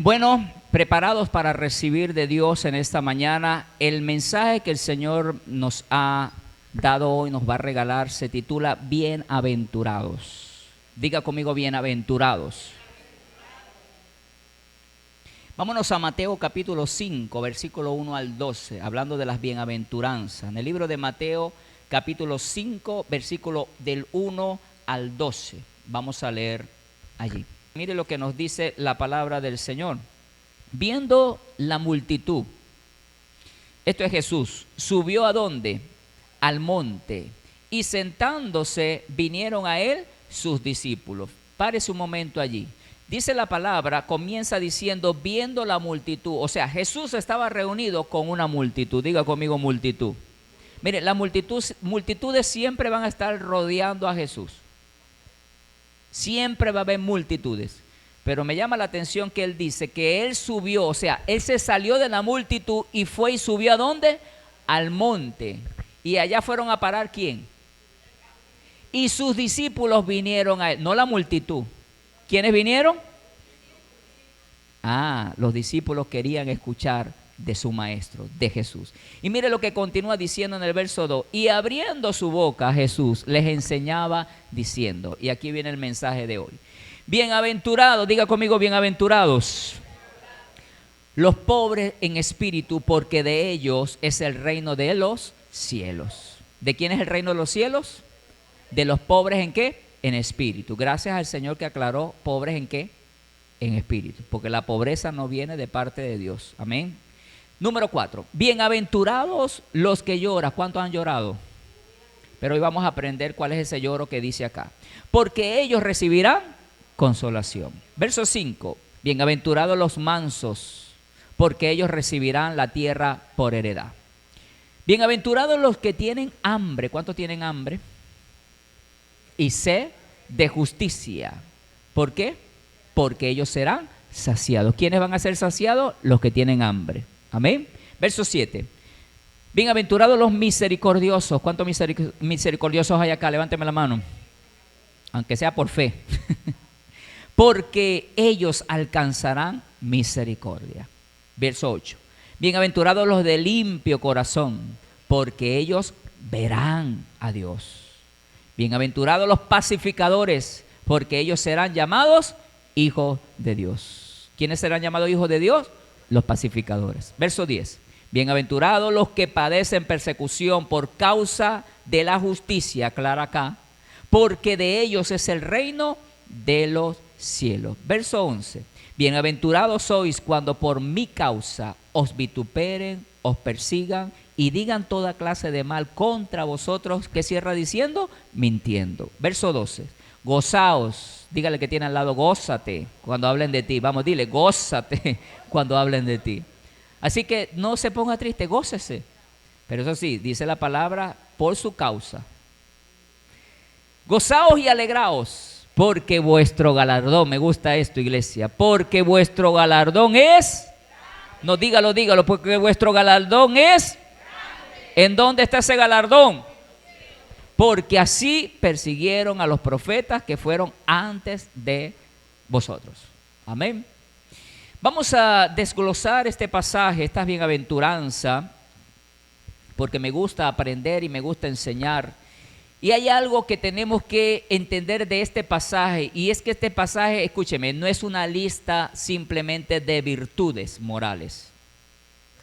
Bueno, preparados para recibir de Dios en esta mañana, el mensaje que el Señor nos ha dado hoy, nos va a regalar, se titula Bienaventurados. Diga conmigo, bienaventurados. Vámonos a Mateo capítulo 5, versículo 1 al 12, hablando de las bienaventuranzas. En el libro de Mateo capítulo 5, versículo del 1 al 12. Vamos a leer allí. Mire lo que nos dice la palabra del Señor. Viendo la multitud, esto es Jesús, subió ¿a dónde? Al monte, y sentándose vinieron a él sus discípulos. Párese un momento allí. Dice la palabra, comienza diciendo, viendo la multitud. O sea, Jesús estaba reunido con una multitud. Diga conmigo, multitud. Mire, las multitudes siempre van a estar rodeando a Jesús. Siempre va a haber multitudes. Pero me llama la atención que él dice que él subió, o sea, él se salió de la multitud y fue y subió ¿a dónde? Al monte. Y allá fueron a parar ¿quién? Y sus discípulos vinieron a él, no la multitud. ¿Quiénes vinieron? Los discípulos querían escuchar de su maestro, de Jesús. Y mire lo que continúa diciendo en el verso 2. Y abriendo su boca Jesús les enseñaba diciendo, y aquí viene el mensaje de hoy. Bienaventurados, diga conmigo, bienaventurados los pobres en espíritu, porque de ellos es el reino de los cielos. ¿De quién es el reino de los cielos? De los pobres ¿en qué? En espíritu. Gracias al Señor que aclaró, pobres ¿en qué? En espíritu, porque la pobreza no viene de parte de Dios. Amén. Número 4, bienaventurados los que lloran. ¿Cuántos han llorado? Pero hoy vamos a aprender cuál es ese lloro que dice acá. Porque ellos recibirán consolación. Verso 5, bienaventurados los mansos, porque ellos recibirán la tierra por heredad. Bienaventurados los que tienen hambre. ¿Cuántos tienen hambre? Y sed de justicia. ¿Por qué? Porque ellos serán saciados. ¿Quiénes van a ser saciados? Los que tienen hambre. Amén. Verso 7. Bienaventurados los misericordiosos. ¿Cuántos misericordiosos hay acá? Levánteme la mano. Aunque sea por fe. Porque ellos alcanzarán misericordia. Verso 8. Bienaventurados los de limpio corazón, porque ellos verán a Dios. Bienaventurados los pacificadores, porque ellos serán llamados hijos de Dios. ¿Quiénes serán llamados hijos de Dios? Los pacificadores. Verso 10. Bienaventurados los que padecen persecución por causa de la justicia, aclara acá, porque de ellos es el reino de los cielos. Verso 11. Bienaventurados sois cuando por mi causa os vituperen, os persigan y digan toda clase de mal contra vosotros. ¿Qué cierra diciendo? Mintiendo. Verso 12. Gozaos, dígale que tiene al lado, gózate cuando hablen de ti. Vamos, dile, gózate cuando hablen de ti. Así que no se ponga triste, gócese. Pero eso sí, dice la palabra, por su causa. Gozaos y alegraos, porque vuestro galardón, me gusta esto, iglesia, porque vuestro galardón es, no, dígalo, porque vuestro galardón es, ¿en dónde está ese galardón? Porque así persiguieron a los profetas que fueron antes de vosotros. Amén. Vamos a desglosar este pasaje, esta bienaventuranza, porque me gusta aprender y me gusta enseñar. Y hay algo que tenemos que entender de este pasaje, y es que este pasaje, escúcheme, no es una lista simplemente de virtudes morales,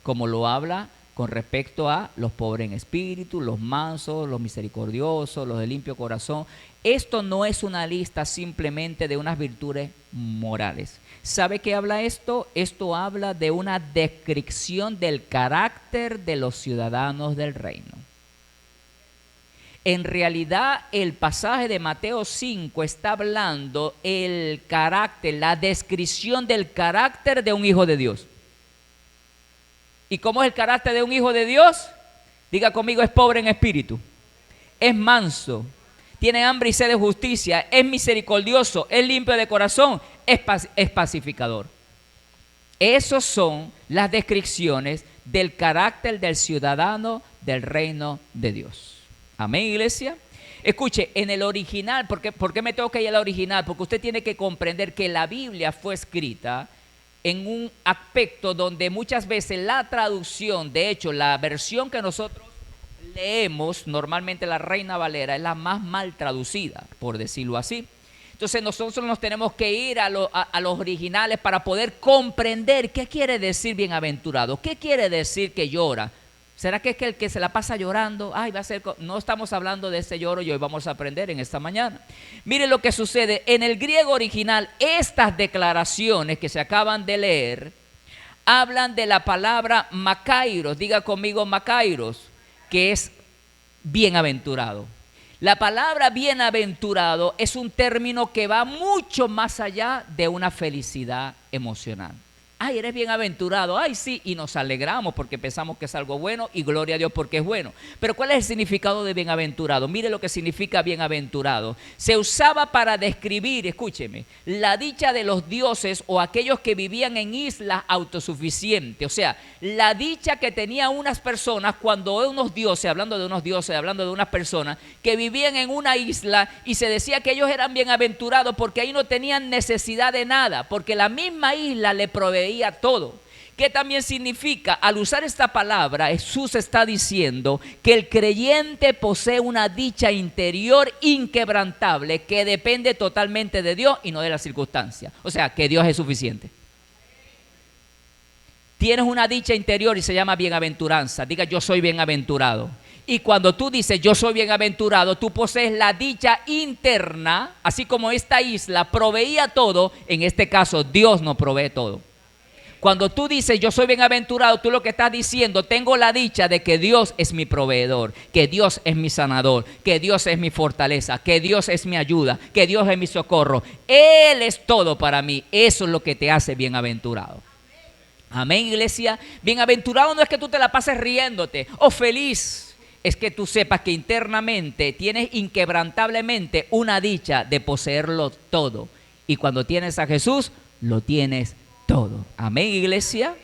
como lo habla con respecto a los pobres en espíritu, los mansos, los misericordiosos, los de limpio corazón. Esto no es una lista simplemente de unas virtudes morales. ¿Sabe qué habla esto? Esto habla de una descripción del carácter de los ciudadanos del reino. En realidad, el pasaje de Mateo 5 está hablando el carácter, la descripción del carácter de un hijo de Dios. ¿Y cómo es el carácter de un hijo de Dios? Diga conmigo, es pobre en espíritu, es manso, tiene hambre y sed de justicia, es misericordioso, es limpio de corazón, es pacificador. Esas son las descripciones del carácter del ciudadano del reino de Dios. Amén, iglesia. Escuche, en el original, ¿por qué me tengo que ir al original? Porque usted tiene que comprender que la Biblia fue escrita en un aspecto donde muchas veces la traducción, de hecho, la versión que nosotros leemos, normalmente la Reina Valera, es la más mal traducida, por decirlo así. Entonces nosotros nos tenemos que ir a los originales para poder comprender qué quiere decir bienaventurado, qué quiere decir que llora. ¿Será que es que el que se la pasa llorando? Ay, va a ser. No estamos hablando de ese lloro y hoy vamos a aprender en esta mañana. Mire lo que sucede. En el griego original, estas declaraciones que se acaban de leer hablan de la palabra makairos. Diga conmigo makairos, que es bienaventurado. La palabra bienaventurado es un término que va mucho más allá de una felicidad emocional. Ay, eres bienaventurado, ay sí, y nos alegramos porque pensamos que es algo bueno y gloria a Dios porque es bueno. Pero ¿cuál es el significado de bienaventurado? Mire lo que significa bienaventurado. Se usaba para describir, escúcheme, la dicha de los dioses o aquellos que vivían en islas autosuficientes. O sea, la dicha que tenían unas personas cuando unos dioses, hablando de unas personas que vivían en una isla y se decía que ellos eran bienaventurados porque ahí no tenían necesidad de nada, porque la misma isla le proveía todo. ¿Qué también significa? Al usar esta palabra, Jesús está diciendo que el creyente posee una dicha interior inquebrantable que depende totalmente de Dios y no de las circunstancias. O sea, que Dios es suficiente. Tienes una dicha interior y se llama bienaventuranza. Diga, yo soy bienaventurado. Y cuando tú dices yo soy bienaventurado, tú posees la dicha interna, así como esta isla proveía todo, en este caso Dios nos provee todo. Cuando tú dices yo soy bienaventurado, tú lo que estás diciendo, tengo la dicha de que Dios es mi proveedor, que Dios es mi sanador, que Dios es mi fortaleza, que Dios es mi ayuda, que Dios es mi socorro. Él es todo para mí. Eso es lo que te hace bienaventurado. Amén, iglesia. Bienaventurado no es que tú te la pases riéndote o feliz. Es que tú sepas que internamente tienes inquebrantablemente una dicha de poseerlo todo. Y cuando tienes a Jesús, lo tienes todo. Amén, iglesia.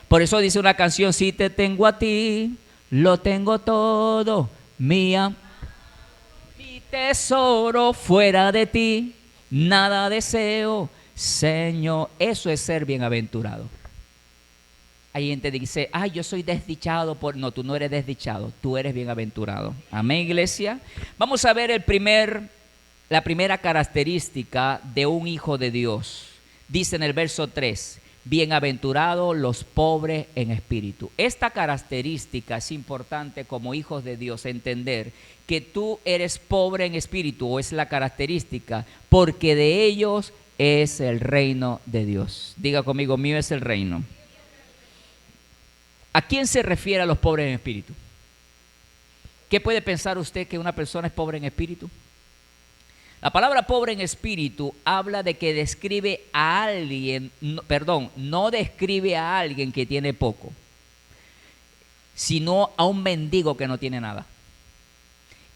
Por eso dice una canción, si te tengo a ti, lo tengo todo, mía. Mi tesoro fuera de ti, nada deseo, Señor. Eso es ser bienaventurado. Hay gente que dice, ay, yo soy desdichado. No, tú no eres desdichado, tú eres bienaventurado. Amén, iglesia. Vamos a ver la primera característica de un hijo de Dios. Dice en el verso 3, bienaventurados los pobres en espíritu. Esta característica es importante como hijos de Dios, entender que tú eres pobre en espíritu, o es la característica, porque de ellos es el reino de Dios. Diga conmigo, mío es el reino. ¿A quién se refiere a los pobres en espíritu? ¿Qué puede pensar usted que una persona es pobre en espíritu? La palabra pobre en espíritu habla de que describe a alguien, no describe a alguien que tiene poco, sino a un mendigo que no tiene nada.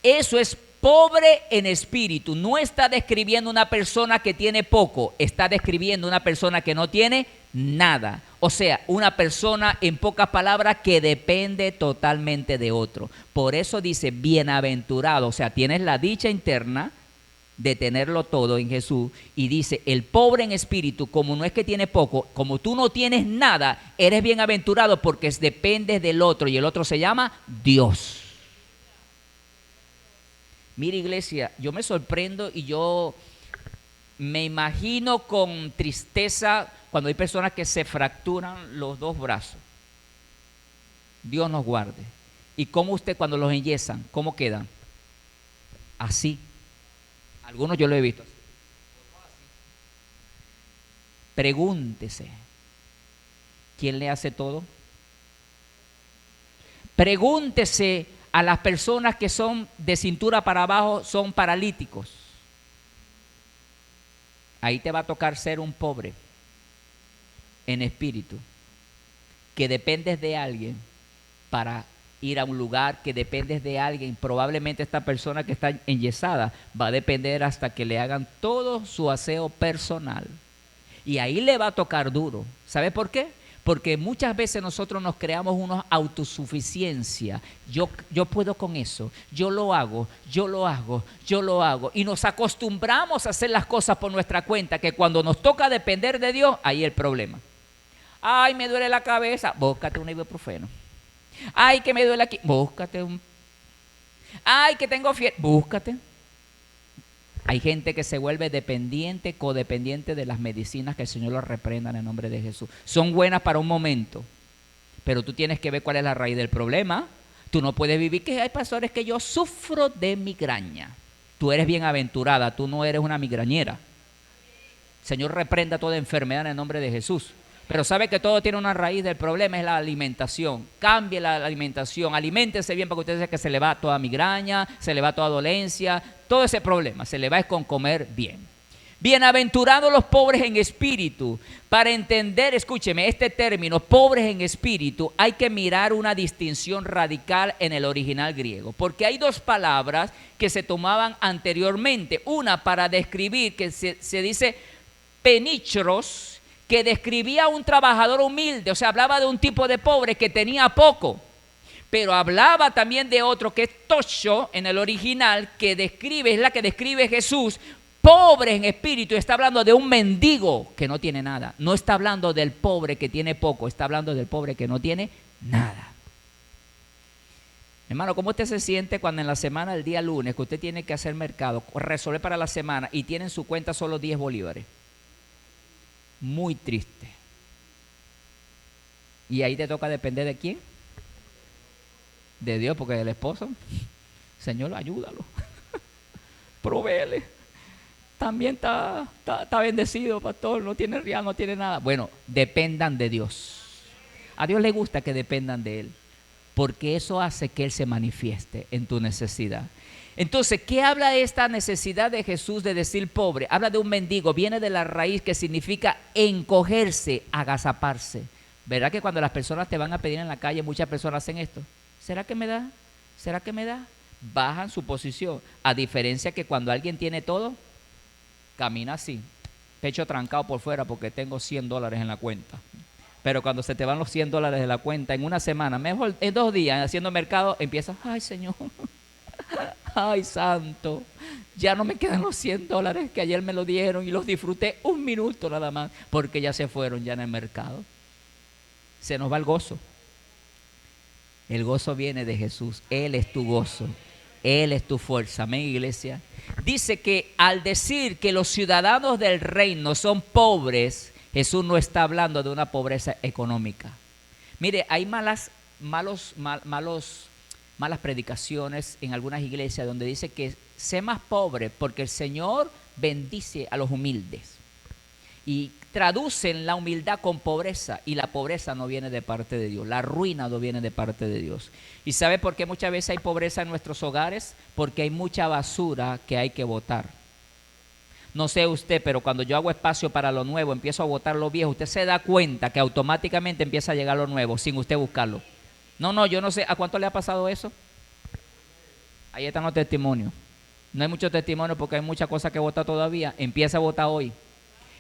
Eso es pobre en espíritu. No está describiendo una persona que tiene poco, está describiendo una persona que no tiene nada. O sea, una persona, en pocas palabras, que depende totalmente de otro. Por eso dice bienaventurado, o sea, tienes la dicha interna de tenerlo todo en Jesús, y dice el pobre en espíritu, como no es que tiene poco, como tú no tienes nada, eres bienaventurado porque dependes del otro, y el otro se llama Dios. Mira, iglesia, yo me sorprendo y yo me imagino con tristeza cuando hay personas que se fracturan los dos brazos. Dios nos guarde. ¿Y cómo usted cuando los enyesan, cómo quedan? Así. Algunos yo lo he visto. Pregúntese, ¿quién le hace todo? Pregúntese a las personas que son de cintura para abajo, son paralíticos. Ahí te va a tocar ser un pobre en espíritu, que dependes de alguien para ir a un lugar, que dependes de alguien. Probablemente esta persona que está enyesada va a depender hasta que le hagan todo su aseo personal. Y ahí le va a tocar duro. ¿Sabe por qué? Porque muchas veces nosotros nos creamos una autosuficiencia. Yo puedo con eso, yo lo hago. Y nos acostumbramos a hacer las cosas por nuestra cuenta, que cuando nos toca depender de Dios, ahí es el problema. Ay, me duele la cabeza, búscate un ibuprofeno. Ay, que me duele aquí, búscate un... Ay, que tengo fiebre, búscate. Hay gente que se vuelve dependiente, codependiente de las medicinas, que el Señor los reprenda en el nombre de Jesús. Son buenas para un momento, pero tú tienes que ver cuál es la raíz del problema. Tú no puedes vivir que hay pastores que yo sufro de migraña. Tú eres bienaventurada, tú no eres una migrañera. El Señor reprenda toda enfermedad en el nombre de Jesús. Pero sabe que todo tiene una raíz. Del problema es la alimentación. Cambie la alimentación, aliméntese bien, porque usted dice que se le va toda migraña, se le va toda dolencia, todo ese problema se le va con comer bien. Bienaventurados los pobres en espíritu. Para entender, escúcheme, este término, pobres en espíritu, hay que mirar una distinción radical en el original griego, porque hay dos palabras que se tomaban anteriormente. Una para describir, que se dice penichros, que describía a un trabajador humilde, o sea, hablaba de un tipo de pobre que tenía poco. Pero hablaba también de otro que es tocho en el original, que describe, es la que describe Jesús, pobre en espíritu. Está hablando de un mendigo que no tiene nada. No está hablando del pobre que tiene poco, está hablando del pobre que no tiene nada. Hermano, ¿cómo usted se siente cuando en la semana, el día lunes, que usted tiene que hacer mercado, resolver para la semana y tiene en su cuenta solo 10 bolívares? Muy triste. Y ahí te toca depender de quién. De Dios, porque el esposo, Señor, ayúdalo, provéele. También está bendecido, pastor, no tiene real, no tiene nada. Bueno, dependan de Dios. A Dios le gusta que dependan de Él, porque eso hace que Él se manifieste en tu necesidad. Entonces, ¿qué habla de esta necesidad de Jesús de decir pobre? Habla de un mendigo, viene de la raíz que significa encogerse, agazaparse. ¿Verdad que cuando las personas te van a pedir en la calle, muchas personas hacen esto? ¿Será que me da? ¿Será que me da? Bajan su posición. A diferencia que cuando alguien tiene todo, camina así, pecho trancado por fuera porque tengo $100 en la cuenta. Pero cuando se te van los $100 de la cuenta en una semana, mejor en 2 días haciendo mercado, empiezas, ay Señor, ay santo, ya no me quedan los $100 que ayer me lo dieron y los disfruté un minuto nada más porque ya se fueron ya en el mercado. Se nos va el gozo. El gozo viene de Jesús. Él es tu gozo. Él es tu fuerza. Amén, iglesia. Dice que al decir que los ciudadanos del reino son pobres, Jesús no está hablando de una pobreza económica. Mire, hay malas predicaciones en algunas iglesias donde dice que sé más pobre porque el Señor bendice a los humildes. Y traducen la humildad con pobreza, y la pobreza no viene de parte de Dios, la ruina no viene de parte de Dios. ¿Y sabe por qué muchas veces hay pobreza en nuestros hogares? Porque hay mucha basura que hay que botar. No sé usted, pero cuando yo hago espacio para lo nuevo, empiezo a botar lo viejo, usted se da cuenta que automáticamente empieza a llegar lo nuevo sin usted buscarlo. No, yo no sé, ¿a cuánto le ha pasado eso? Ahí están los testimonios. No hay muchos testimonios porque hay muchas cosas que botar todavía. Empieza a botar hoy.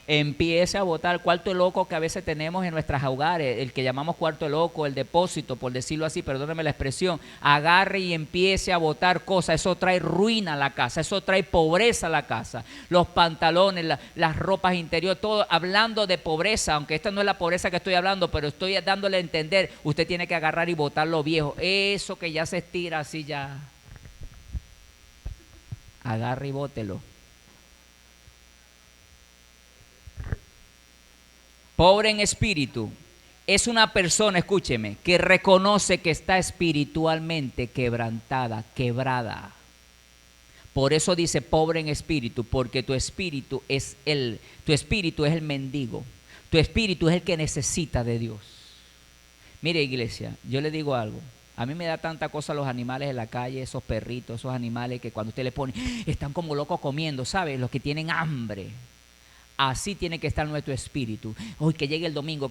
Empiece a botar el cuarto loco que a veces tenemos en nuestros hogares, el que llamamos cuarto loco, el depósito, por decirlo así, perdóneme la expresión. Agarre y empiece a botar cosas. Eso trae ruina a la casa, eso trae pobreza a la casa. Los pantalones, las ropas interiores, todo hablando de pobreza, aunque esta no es la pobreza que estoy hablando, pero estoy dándole a entender, usted tiene que agarrar y botar lo viejo. Eso que ya se estira así ya. Agarre y bótelo. Pobre en espíritu es una persona, escúcheme, que reconoce que está espiritualmente quebrantada, quebrada. Por eso dice pobre en espíritu, porque tu espíritu es el mendigo. Tu espíritu es el que necesita de Dios. Mire, iglesia, yo le digo algo. A mí me da tanta cosa los animales en la calle, esos perritos, esos animales que cuando usted le pone, están como locos comiendo, ¿sabe? Los que tienen hambre. Así tiene que estar nuestro espíritu. Hoy que llegue el domingo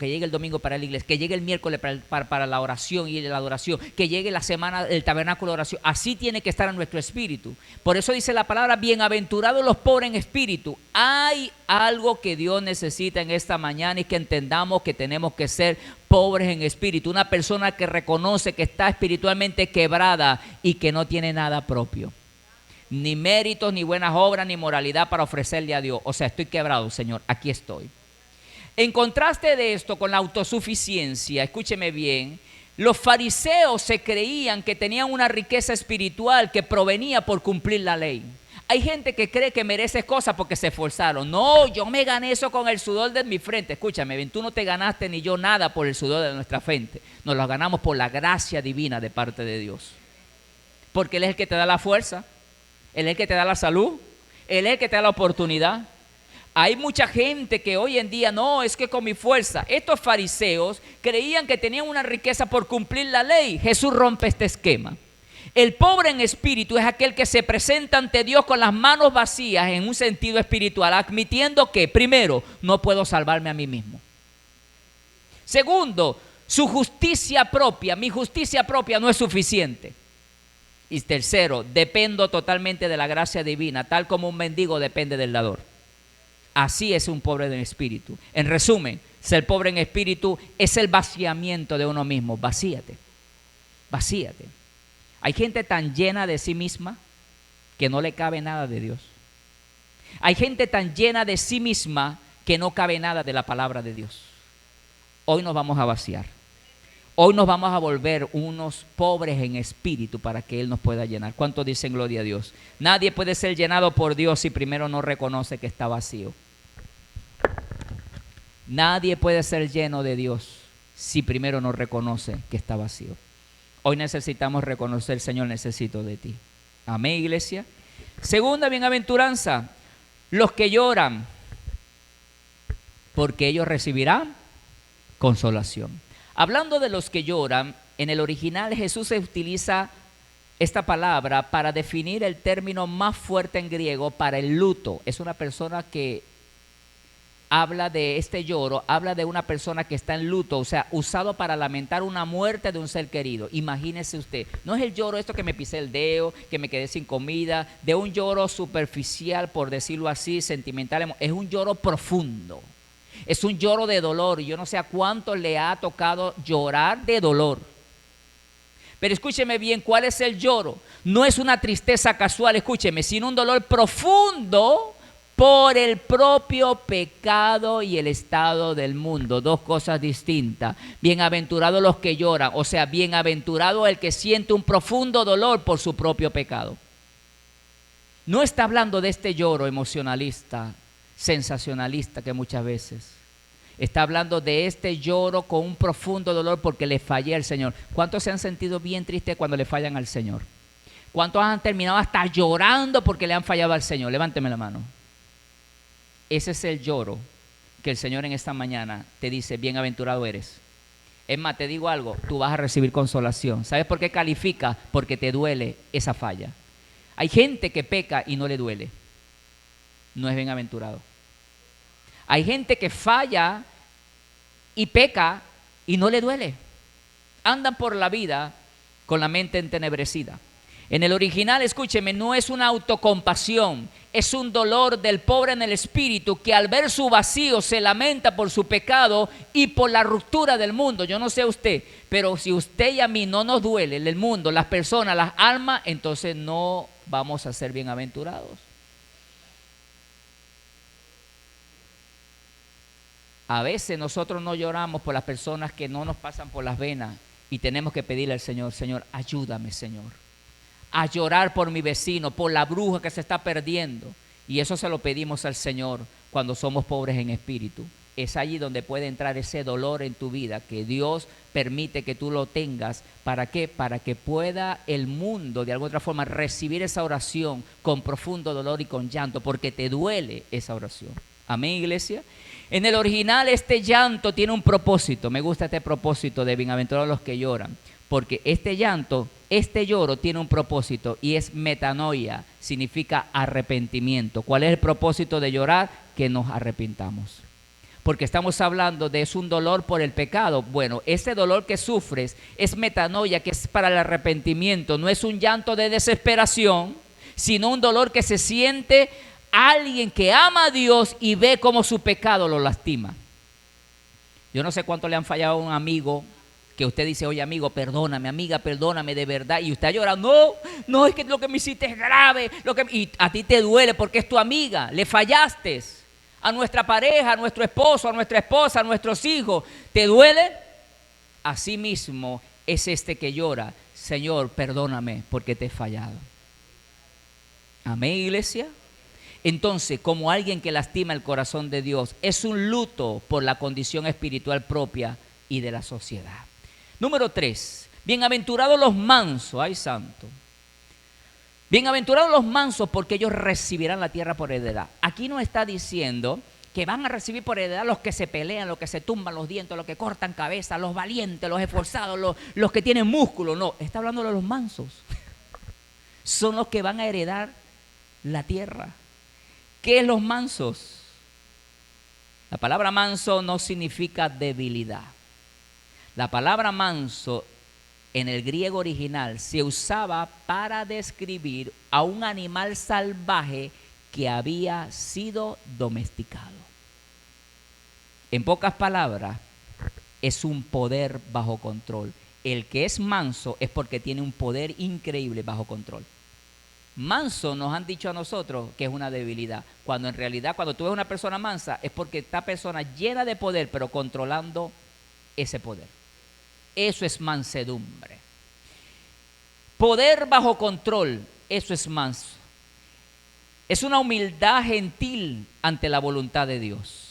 para la iglesia, que llegue el miércoles para la oración y la adoración, que llegue la semana del tabernáculo de oración. Así tiene que estar en nuestro espíritu. Por eso dice la palabra, bienaventurados los pobres en espíritu. Hay algo que Dios necesita en esta mañana y que entendamos que tenemos que ser pobres en espíritu. Una persona que reconoce que está espiritualmente quebrada y que no tiene nada propio. Ni méritos, ni buenas obras, ni moralidad para ofrecerle a Dios. O sea, estoy quebrado, Señor, aquí estoy. En contraste de esto con la autosuficiencia, escúcheme bien, los fariseos se creían que tenían una riqueza espiritual que provenía por cumplir la ley. Hay gente que cree que merece cosas porque se esforzaron. No, yo me gané eso con el sudor de mi frente. Escúchame bien, tú no te ganaste ni yo nada por el sudor de nuestra frente. Nos lo ganamos por la gracia divina de parte de Dios. Porque Él es el que te da la fuerza, Él es el que te da la salud, Él es el que te da la oportunidad. Hay mucha gente que hoy en día, no, es que con mi fuerza. Estos fariseos creían que tenían una riqueza por cumplir la ley. Jesús rompe este esquema. El pobre en espíritu es aquel que se presenta ante Dios con las manos vacías en un sentido espiritual, admitiendo que, primero, no puedo salvarme a mí mismo. Segundo, su justicia propia, mi justicia propia no es suficiente. Y tercero, dependo totalmente de la gracia divina, tal como un mendigo depende del dador. Así es un pobre en espíritu. En resumen, ser pobre en espíritu es el vaciamiento de uno mismo. Vacíate, vacíate. Hay gente tan llena de sí misma que no le cabe nada de Dios. Hay gente tan llena de sí misma que no cabe nada de la palabra de Dios. Hoy nos vamos a vaciar. Hoy nos vamos a volver unos pobres en espíritu para que Él nos pueda llenar. ¿Cuántos dicen gloria a Dios? Nadie puede ser llenado por Dios si primero no reconoce que está vacío. Nadie puede ser lleno de Dios si primero no reconoce que está vacío. Hoy necesitamos reconocer, Señor, necesito de ti. Amén, iglesia. Segunda bienaventuranza, los que lloran, porque ellos recibirán consolación. Hablando de los que lloran, en el original Jesús utiliza esta palabra para definir el término más fuerte en griego para el luto. Es una persona que habla de este lloro, habla de una persona que está en luto, o sea, usado para lamentar una muerte de un ser querido. Imagínese usted, no es el lloro esto que me pisé el dedo, que me quedé sin comida, de un lloro superficial, por decirlo así, sentimental, es un lloro profundo. Es un lloro de dolor y yo no sé a cuánto le ha tocado llorar de dolor. Pero escúcheme bien, ¿cuál es el lloro? No es una tristeza casual, escúcheme, sino un dolor profundo por el propio pecado y el estado del mundo. Dos cosas distintas. Bienaventurados los que lloran, o sea, bienaventurado el que siente un profundo dolor por su propio pecado. No está hablando de este lloro emocionalista, sensacionalista que muchas veces está hablando de este lloro con un profundo dolor porque le fallé al Señor. ¿Cuántos se han sentido bien tristes cuando le fallan al Señor? ¿Cuántos han terminado hasta llorando porque le han fallado al Señor? Levánteme la mano. Ese es el lloro que el Señor en esta mañana te dice, bienaventurado eres. Es más, te digo algo, tú vas a recibir consolación. ¿Sabes por qué califica? Porque te duele esa falla. Hay gente que peca y no le duele. No es bienaventurado. Hay gente que falla y peca y no le duele. Andan por la vida con la mente entenebrecida. En el original, escúcheme, no es una autocompasión, es un dolor del pobre en el espíritu que al ver su vacío se lamenta por su pecado y por la ruptura del mundo. Yo no sé usted, pero si usted y a mí no nos duele el mundo, las personas, las almas, entonces no vamos a ser bienaventurados. A veces nosotros no lloramos por las personas que no nos pasan por las venas y tenemos que pedirle al Señor, Señor, ayúdame, Señor, a llorar por mi vecino, por la bruja que se está perdiendo. Y eso se lo pedimos al Señor cuando somos pobres en espíritu. Es allí donde puede entrar ese dolor en tu vida, que Dios permite que tú lo tengas. ¿Para qué? Para que pueda el mundo de alguna otra forma recibir esa oración con profundo dolor y con llanto, porque te duele esa oración. Amén, iglesia. En el original este llanto tiene un propósito. Me gusta este propósito de bienaventurados los que lloran, porque este llanto, este lloro tiene un propósito y es metanoia, significa arrepentimiento. ¿Cuál es el propósito de llorar? Que nos arrepintamos. Porque estamos hablando de es un dolor por el pecado. Bueno, ese dolor que sufres es metanoia, que es para el arrepentimiento. No es un llanto de desesperación, sino un dolor que se siente alguien que ama a Dios y ve cómo su pecado lo lastima. Yo no sé cuánto le han fallado a un amigo que usted dice, oye amigo, perdóname, amiga, perdóname de verdad, y usted llora, no, es que lo que me hiciste es grave, y a ti te duele porque es tu amiga, le fallaste. a nuestra pareja, a nuestro esposo, a nuestra esposa, a nuestros hijos. ¿Te duele? Así mismo es este que llora: Señor, perdóname porque te he fallado. Amén, iglesia. Entonces, como alguien que lastima el corazón de Dios, es un luto por la condición espiritual propia y de la sociedad. Número 3, bienaventurados los mansos. ¡Ay, santo! Bienaventurados los mansos, porque ellos recibirán la tierra por heredad. Aquí no está diciendo que van a recibir por heredad los que se pelean, los que se tumban los dientes, los que cortan cabeza, los valientes, los esforzados, los que tienen músculo. No, está hablando de los mansos. Son los que van a heredar la tierra. ¿Qué es los mansos? La palabra manso no significa debilidad. La palabra manso en el griego original se usaba para describir a un animal salvaje que había sido domesticado. En pocas palabras, es un poder bajo control. El que es manso es porque tiene un poder increíble bajo control. Manso nos han dicho a nosotros que es una debilidad, cuando en realidad cuando tú ves una persona mansa es porque esta persona llena de poder pero controlando ese poder. Eso es mansedumbre. Poder bajo control, eso es manso. Es una humildad gentil ante la voluntad de Dios.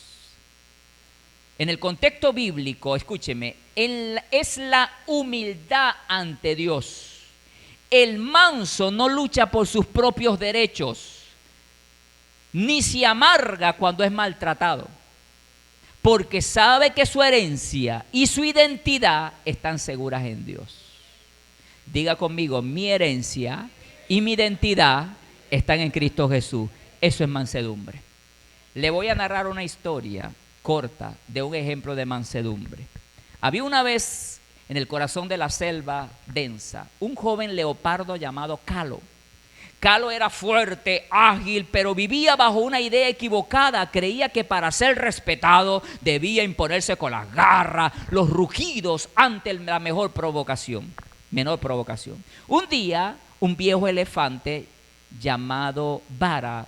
En el contexto bíblico, escúcheme, es la humildad ante Dios. El manso no lucha por sus propios derechos, ni se amarga cuando es maltratado, porque sabe que su herencia y su identidad están seguras en Dios. Diga conmigo: mi herencia y mi identidad están en Cristo Jesús. Eso es mansedumbre. Le voy a narrar una historia corta de un ejemplo de mansedumbre. Había una vez en el corazón de la selva densa un joven leopardo llamado Calo. Calo era fuerte, ágil, pero vivía bajo una idea equivocada. Creía que para ser respetado debía imponerse con las garras, los rugidos ante la menor provocación. Un día, un viejo elefante llamado Bara,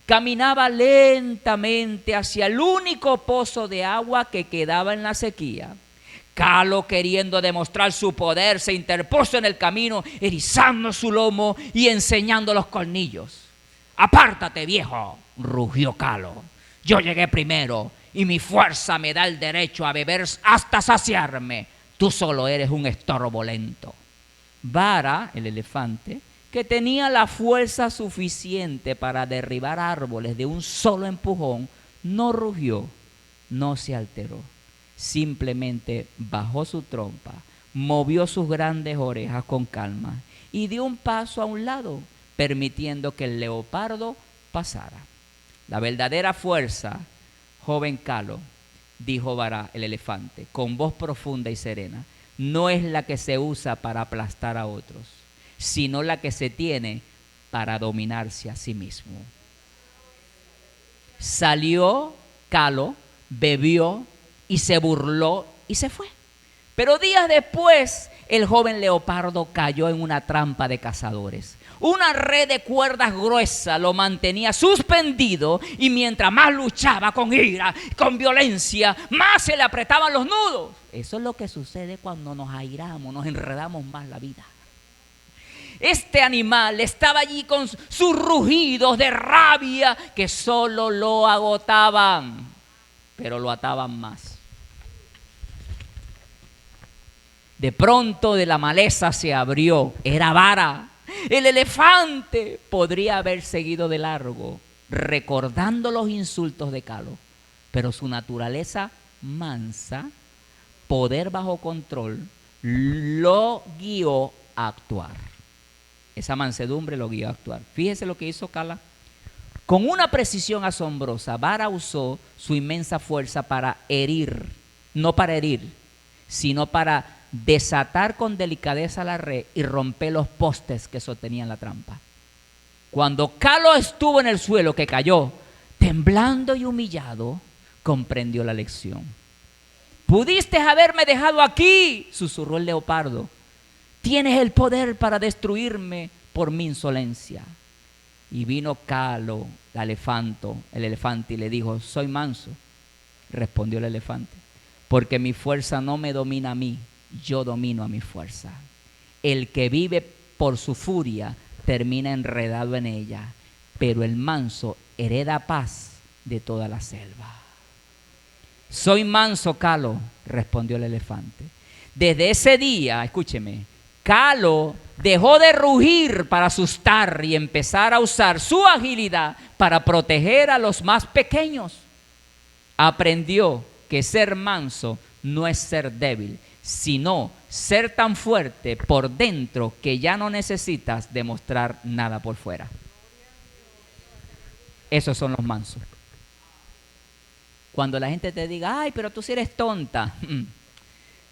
caminaba lentamente hacia el único pozo de agua que quedaba en la sequía. Calo, queriendo demostrar su poder, se interpuso en el camino, erizando su lomo y enseñando los colmillos. «Apártate, viejo», rugió Calo. «Yo llegué primero y mi fuerza me da el derecho a beber hasta saciarme. Tú solo eres un estorbo lento». Bara, el elefante, que tenía la fuerza suficiente para derribar árboles de un solo empujón, no rugió, no se alteró. Simplemente bajó su trompa, movió sus grandes orejas con calma y dio un paso a un lado, permitiendo que el leopardo pasara. «La verdadera fuerza, joven Calo», dijo Bara, el elefante, con voz profunda y serena, «no es la que se usa para aplastar a otros, sino la que se tiene para dominarse a sí mismo». Salió Calo, bebió y se burló y se fue. Pero días después, el joven leopardo cayó en una trampa de cazadores. Una red de cuerdas gruesas lo mantenía suspendido y mientras más luchaba con ira, con violencia, más se le apretaban los nudos. Eso es lo que sucede cuando nos airamos, nos enredamos más la vida. Este animal estaba allí con sus rugidos de rabia que solo lo agotaban, pero lo ataban más. De pronto de la maleza se abrió, era Bara. El elefante podría haber seguido de largo, recordando los insultos de Calo, pero su naturaleza mansa, poder bajo control, lo guió a actuar. Esa mansedumbre lo guió a actuar. Fíjese lo que hizo Calo. Con una precisión asombrosa, Bara usó su inmensa fuerza para herir, no para herir, sino para desatar con delicadeza la red y romper los postes que sostenían la trampa. Cuando Calo estuvo en el suelo, que cayó, temblando y humillado, comprendió la lección. «Pudiste haberme dejado aquí», susurró el leopardo. «Tienes el poder para destruirme por mi insolencia». Y vino Calo, el elefante, y le dijo, soy manso. Respondió el elefante, porque mi fuerza no me domina a mí, yo domino a mi fuerza. El que vive por su furia termina enredado en ella, pero el manso hereda paz de toda la selva. Soy manso, Calo, respondió el elefante. Desde ese día, escúcheme, Calo dejó de rugir para asustar y empezar a usar su agilidad para proteger a los más pequeños. Aprendió que ser manso no es ser débil, sino ser tan fuerte por dentro que ya no necesitas demostrar nada por fuera. Esos son los mansos. Cuando la gente te diga, ay, pero tú sí eres tonta.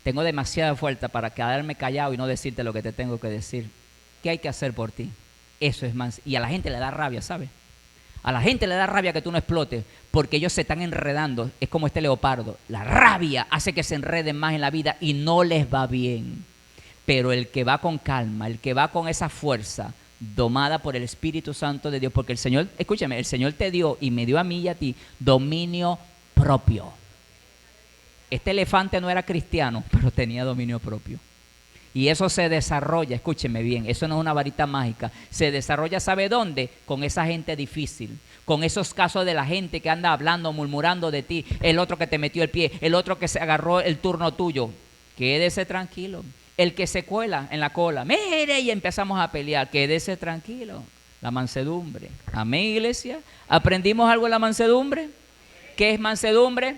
Tengo demasiada fuerza para quedarme callado y no decirte lo que te tengo que decir. ¿Qué hay que hacer por ti? Eso es manso. Y a la gente le da rabia, ¿sabes? A la gente le da rabia que tú no explotes porque ellos se están enredando. Es como este leopardo. La rabia hace que se enreden más en la vida y no les va bien. Pero el que va con calma, el que va con esa fuerza domada por el Espíritu Santo de Dios, porque el Señor, escúchame, el Señor te dio y me dio a mí y a ti dominio propio. Este elefante no era cristiano, pero tenía dominio propio. Y eso se desarrolla, escúcheme bien, eso no es una varita mágica. Se desarrolla, ¿sabe dónde? Con esa gente difícil, con esos casos de la gente que anda hablando, murmurando de ti, el otro que te metió el pie, el otro que se agarró el turno tuyo. Quédese tranquilo. El que se cuela en la cola, mire, y empezamos a pelear, quédese tranquilo. La mansedumbre. Amén, iglesia. ¿Aprendimos algo de la mansedumbre? ¿Qué es mansedumbre?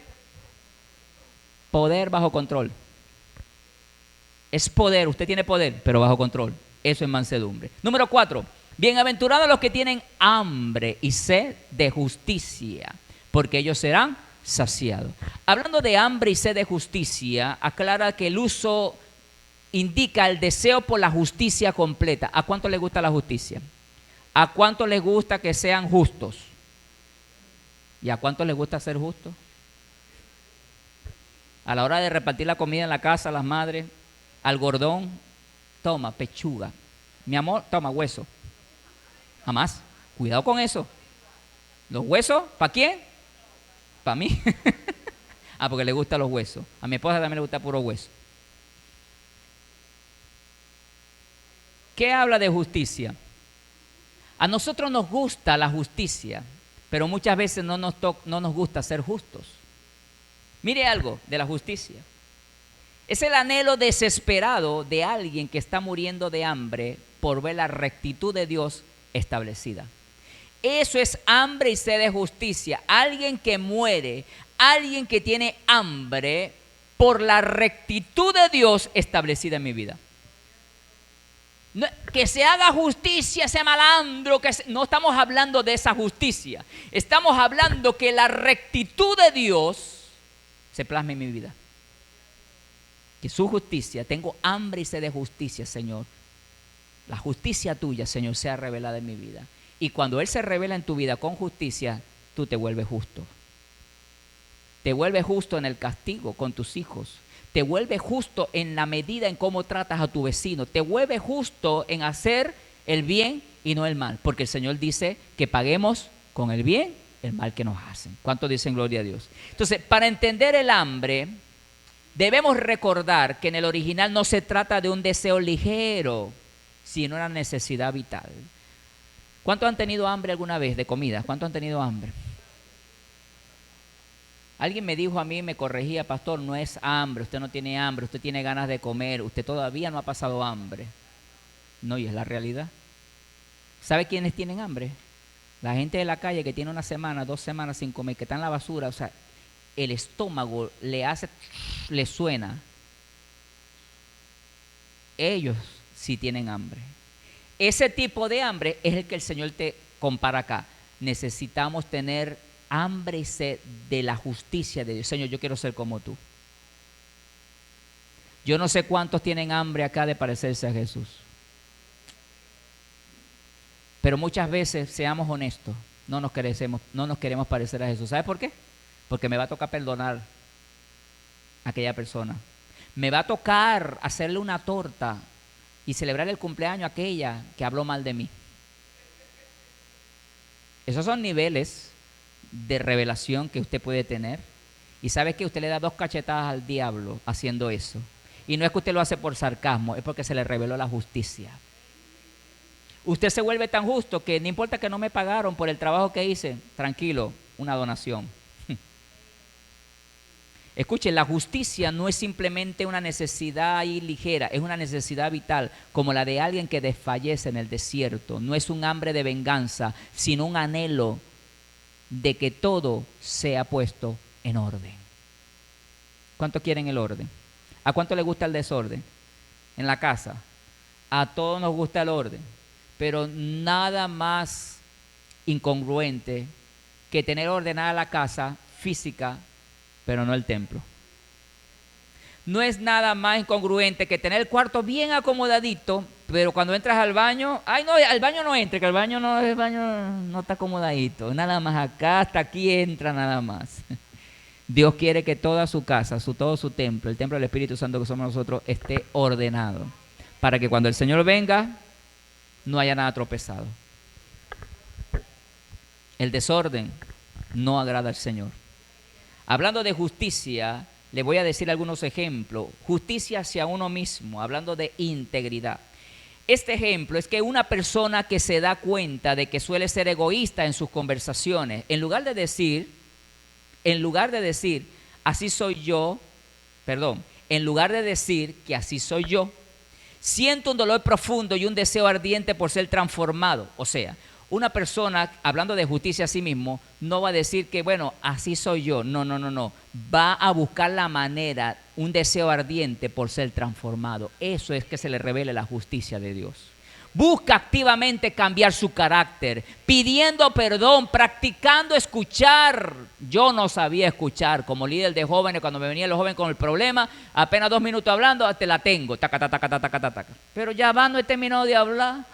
Poder bajo control. Es poder, usted tiene poder, pero bajo control. Eso es mansedumbre. Número 4. Bienaventurados los que tienen hambre y sed de justicia, porque ellos serán saciados. Hablando de hambre y sed de justicia, aclara que el uso indica el deseo por la justicia completa. ¿A cuánto les gusta la justicia? ¿A cuánto les gusta que sean justos? ¿Y a cuánto les gusta ser justos? A la hora de repartir la comida en la casa, las madres, al gordón, toma pechuga. Mi amor, toma hueso. Jamás. Cuidado con eso. ¿Los huesos? ¿Para quién? ¿Para mí? Porque le gustan los huesos. A mi esposa también le gusta puro hueso. ¿Qué habla de justicia? A nosotros nos gusta la justicia, pero muchas veces no nos gusta ser justos. Mire algo de la justicia. Es el anhelo desesperado de alguien que está muriendo de hambre por ver la rectitud de Dios establecida. Eso es hambre y sed de justicia. Alguien que muere, alguien que tiene hambre por la rectitud de Dios establecida en mi vida. No, que se haga justicia ese malandro, no estamos hablando de esa justicia. Estamos hablando que la rectitud de Dios se plasme en mi vida. Que su justicia, tengo hambre y sed de justicia, Señor. La justicia tuya, Señor, sea revelada en mi vida. Y cuando Él se revela en tu vida con justicia, tú te vuelves justo. Te vuelves justo en el castigo con tus hijos. Te vuelves justo en la medida en cómo tratas a tu vecino. Te vuelves justo en hacer el bien y no el mal. Porque el Señor dice que paguemos con el bien el mal que nos hacen. ¿Cuántos dicen gloria a Dios? Entonces, para entender el hambre, debemos recordar que en el original no se trata de un deseo ligero, sino una necesidad vital. ¿Cuántos han tenido hambre alguna vez de comida? ¿Cuántos han tenido hambre? Alguien me dijo a mí, me corregía, pastor, no es hambre, usted no tiene hambre, usted tiene ganas de comer, usted todavía no ha pasado hambre. No, y es la realidad. ¿Sabe quiénes tienen hambre? La gente de la calle que tiene una semana, 2 semanas sin comer, que está en la basura, o sea, el estómago le suena. Ellos sí tienen hambre. Ese tipo de hambre es el que el Señor te compara acá. Necesitamos tener hambre y sed de la justicia de Dios. Señor, yo quiero ser como tú. Yo no sé cuántos tienen hambre acá de parecerse a Jesús. Pero muchas veces, seamos honestos, no nos queremos parecer a Jesús. ¿Sabe por qué? Porque me va a tocar perdonar a aquella persona. Me va a tocar hacerle una torta y celebrar el cumpleaños a aquella que habló mal de mí. Esos son niveles de revelación que usted puede tener. Y sabe que usted le da 2 cachetadas al diablo haciendo eso. Y no es que usted lo hace por sarcasmo, es porque se le reveló la justicia. Usted se vuelve tan justo que no importa que no me pagaron por el trabajo que hice, tranquilo, una donación. Escuchen, la justicia no es simplemente una necesidad ahí ligera, es una necesidad vital, como la de alguien que desfallece en el desierto. No es un hambre de venganza, sino un anhelo de que todo sea puesto en orden. ¿Cuánto quieren el orden? ¿A cuánto le gusta el desorden? En la casa. A todos nos gusta el orden, pero nada más incongruente que tener ordenada la casa física, pero no el templo. No es nada más incongruente que tener el cuarto bien acomodadito, pero cuando entras al baño, ay no, al baño no entre, que el baño no está acomodadito. Nada más acá, hasta aquí entra nada más. Dios quiere que toda su casa, todo su templo, el templo del Espíritu Santo que somos nosotros, esté ordenado. Para que cuando el Señor venga, no haya nada tropezado. El desorden no agrada al Señor. Hablando de justicia, le voy a decir algunos ejemplos. Justicia hacia uno mismo, hablando de integridad. Este ejemplo es que una persona que se da cuenta de que suele ser egoísta en sus conversaciones, en lugar de decir, así soy yo, en lugar de decir que así soy yo, siento un dolor profundo y un deseo ardiente por ser transformado. O sea, una persona, hablando de justicia a sí mismo, no va a decir que, bueno, así soy yo. No. Va a buscar la manera, un deseo ardiente por ser transformado. Eso es que se le revele la justicia de Dios. Busca activamente cambiar su carácter, pidiendo perdón, practicando escuchar. Yo no sabía escuchar. Como líder de jóvenes, cuando me venían los jóvenes con el problema, apenas 2 minutos hablando, te la tengo. Taca. Pero ya no he terminado de hablar.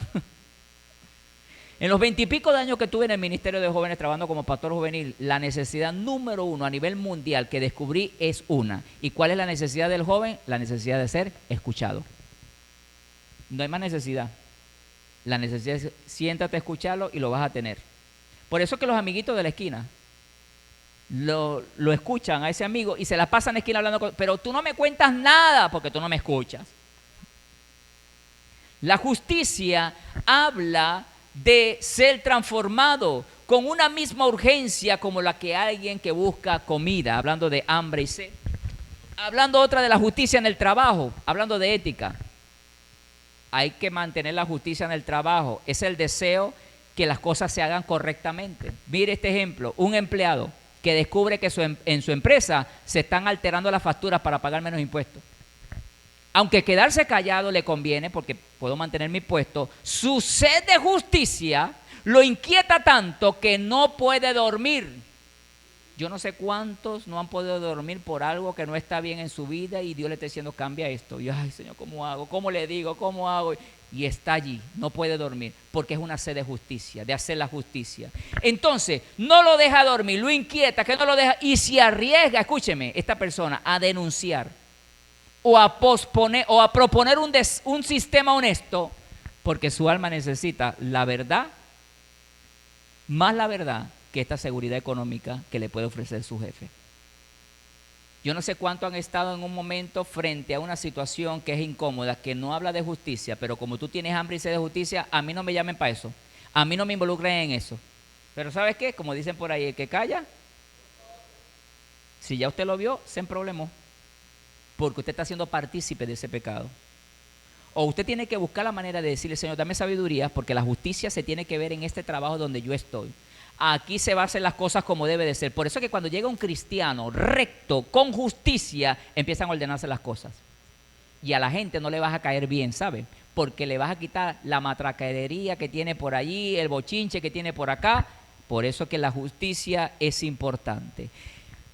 En los 20 y pico de años que tuve en el Ministerio de Jóvenes trabajando como pastor juvenil, la necesidad número 1 a nivel mundial que descubrí es una. ¿Y cuál es la necesidad del joven? La necesidad de ser escuchado. No hay más necesidad. La necesidad es siéntate a escucharlo y lo vas a tener. Por eso que los amiguitos de la esquina lo escuchan a ese amigo y se la pasan en la esquina hablando pero tú no me cuentas nada porque tú no me escuchas. La justicia habla de ser transformado con una misma urgencia como la que alguien que busca comida, hablando de hambre y sed. Hablando otra de la justicia en el trabajo, hablando de ética. Hay que mantener la justicia en el trabajo. Es el deseo que las cosas se hagan correctamente. Mire este ejemplo, un empleado que descubre que en su empresa se están alterando las facturas para pagar menos impuestos. Aunque quedarse callado le conviene porque puedo mantener mi puesto, su sed de justicia lo inquieta tanto que no puede dormir. Yo no sé cuántos no han podido dormir por algo que no está bien en su vida y Dios le está diciendo cambia esto. Y ay Señor, ¿cómo hago? ¿Cómo le digo? ¿Cómo hago? Y está allí, no puede dormir porque es una sed de justicia, de hacer la justicia. Entonces, no lo deja dormir, lo inquieta, que no lo deja y se arriesga, escúcheme, esta persona a denunciar o a posponer o a proponer un sistema honesto porque su alma necesita la verdad, más la verdad que esta seguridad económica que le puede ofrecer su jefe. Yo no sé cuánto han estado en un momento frente a una situación que es incómoda, que no habla de justicia, pero como tú tienes hambre y sed de justicia, a mí no me llamen para eso, a mí no me involucren en eso. Pero ¿sabes qué? Como dicen por ahí, el que calla, si ya usted lo vio, se problemó, porque usted está siendo partícipe de ese pecado. O usted tiene que buscar la manera de decirle, Señor, dame sabiduría, porque la justicia se tiene que ver en este trabajo donde yo estoy. Aquí se van a hacer las cosas como debe de ser. Por eso es que cuando llega un cristiano recto, con justicia, empiezan a ordenarse las cosas. Y a la gente no le vas a caer bien, ¿sabe? Porque le vas a quitar la matraquería que tiene por allí, el bochinche que tiene por acá. Por eso es que la justicia es importante.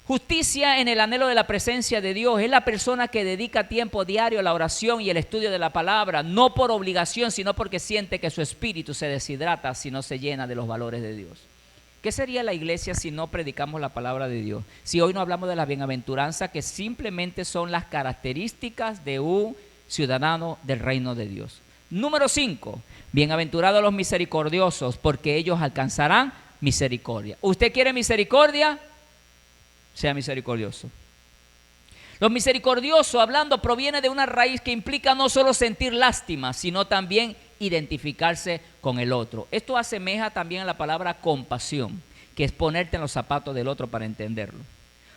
Justicia en el anhelo de la presencia de Dios es la persona que dedica tiempo diario a la oración y el estudio de la palabra, no por obligación, sino porque siente que su espíritu se deshidrata si no se llena de los valores de Dios. ¿Qué sería la iglesia si no predicamos la palabra de Dios? Si hoy no hablamos de la bienaventuranza, que simplemente son las características de un ciudadano del reino de Dios. Número 5, bienaventurados los misericordiosos, porque ellos alcanzarán misericordia. ¿Usted quiere misericordia? Sea misericordioso. Lo misericordioso, hablando, proviene de una raíz que implica no solo sentir lástima, sino también identificarse con el otro. Esto asemeja también a la palabra compasión, que es ponerte en los zapatos del otro para entenderlo.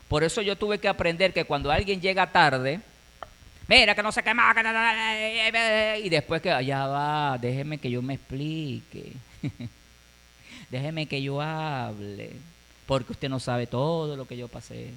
Por eso yo tuve que aprender que cuando alguien llega tarde, mira que no se quema, y después que ya va, déjeme que yo me explique, déjeme que yo hable, porque usted no sabe todo lo que yo pasé.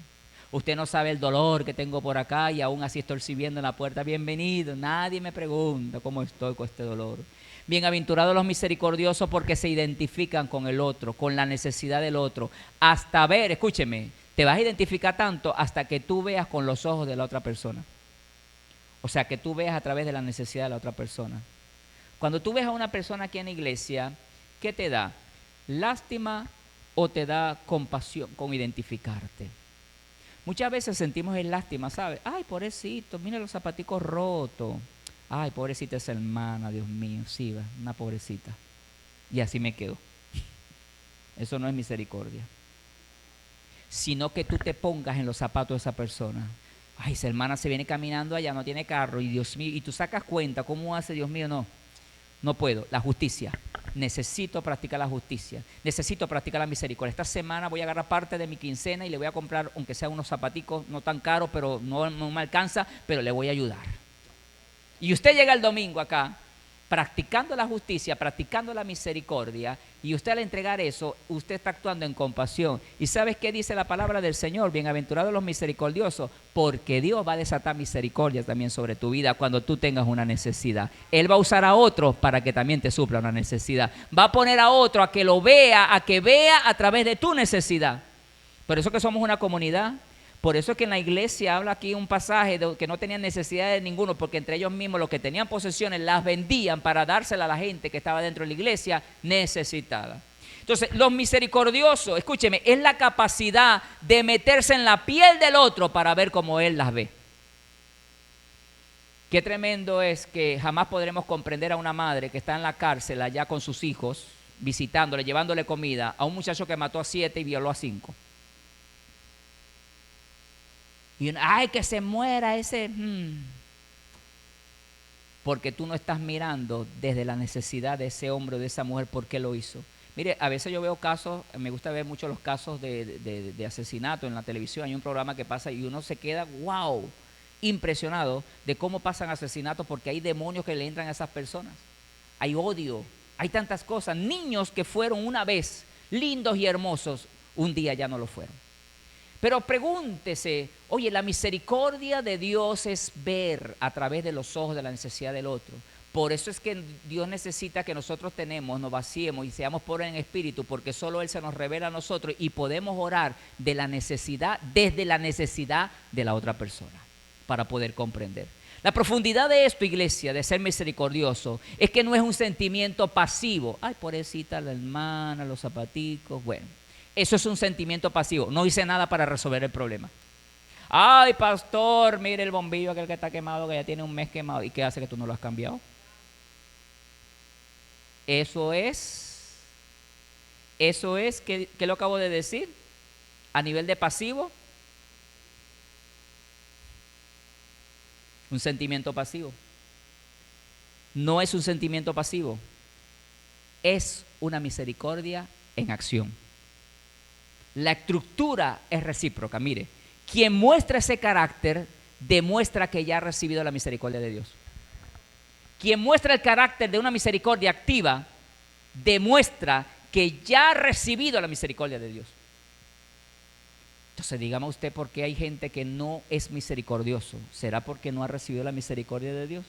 Usted no sabe el dolor que tengo por acá y aún así estoy sirviendo en la puerta. Bienvenido. Nadie me pregunta cómo estoy con este dolor. Bienaventurados los misericordiosos porque se identifican con el otro, con la necesidad del otro. Hasta ver, escúcheme, te vas a identificar tanto hasta que tú veas con los ojos de la otra persona. O sea, que tú veas a través de la necesidad de la otra persona. Cuando tú ves a una persona aquí en la iglesia, ¿qué te da? ¿Lástima o te da compasión con identificarte? Muchas veces sentimos el lástima, ¿sabes? Ay, pobrecito, mira los zapaticos rotos. Ay, pobrecita esa hermana, Dios mío, sí, va, una pobrecita. Y así me quedo. Eso no es misericordia. Sino que tú te pongas en los zapatos de esa persona. Ay, esa hermana se viene caminando allá, no tiene carro, y Dios mío, y tú sacas cuenta, ¿cómo hace, Dios mío? No puedo. La justicia. Necesito practicar la justicia. Necesito practicar la misericordia. Esta semana voy a agarrar parte de mi quincena y le voy a comprar, aunque sea unos zapaticos, no tan caros, pero no me alcanza, pero le voy a ayudar. Y usted llega el domingo acá, practicando la justicia, practicando la misericordia, y usted al entregar eso, usted está actuando en compasión. ¿Y sabes qué dice la palabra del Señor? Bienaventurados los misericordiosos, porque Dios va a desatar misericordia también sobre tu vida cuando tú tengas una necesidad. Él va a usar a otro para que también te supla una necesidad. Va a poner a otro a que lo vea, a que vea a través de tu necesidad. Por eso que somos una comunidad. Por eso es que en la iglesia habla aquí un pasaje de que no tenían necesidad de ninguno, porque entre ellos mismos los que tenían posesiones las vendían para dársela a la gente que estaba dentro de la iglesia necesitada. Entonces, los misericordiosos, escúcheme, es la capacidad de meterse en la piel del otro para ver cómo él las ve. Qué tremendo es que jamás podremos comprender a una madre que está en la cárcel allá con sus hijos, visitándole, llevándole comida, a un muchacho que mató a 7 y violó a 5. Y uno, ay, que se muera ese. Porque tú no estás mirando desde la necesidad de ese hombre o de esa mujer, ¿por qué lo hizo? Mire, a veces yo veo casos, me gusta ver mucho los casos de asesinato en la televisión. Hay un programa que pasa y uno se queda, wow, impresionado de cómo pasan asesinatos porque hay demonios que le entran a esas personas. Hay odio, hay tantas cosas. Niños que fueron una vez lindos y hermosos, un día ya no lo fueron. Pero pregúntese, oye, la misericordia de Dios es ver a través de los ojos de la necesidad del otro. Por eso es que Dios necesita que nosotros nos vaciemos y seamos pobres en espíritu, porque solo Él se nos revela a nosotros y podemos orar de la necesidad, desde la necesidad de la otra persona, para poder comprender. La profundidad de esto, iglesia, de ser misericordioso, es que no es un sentimiento pasivo. Ay, pobrecita la hermana, los zapaticos, bueno. Eso es un sentimiento pasivo. No hice nada para resolver el problema. Ay, pastor, mire el bombillo aquel que está quemado, que ya tiene un mes quemado. ¿Y qué hace que tú no lo has cambiado? Eso es, ¿qué lo acabo de decir? A nivel de pasivo. Un sentimiento pasivo. No es un sentimiento pasivo. Es una misericordia en acción. La estructura es recíproca. Mire, quien muestra ese carácter demuestra que ya ha recibido la misericordia de Dios. Quien muestra el carácter de una misericordia activa demuestra que ya ha recibido la misericordia de Dios. Entonces, dígame usted por qué hay gente que no es misericordioso. ¿Será porque no ha recibido la misericordia de Dios?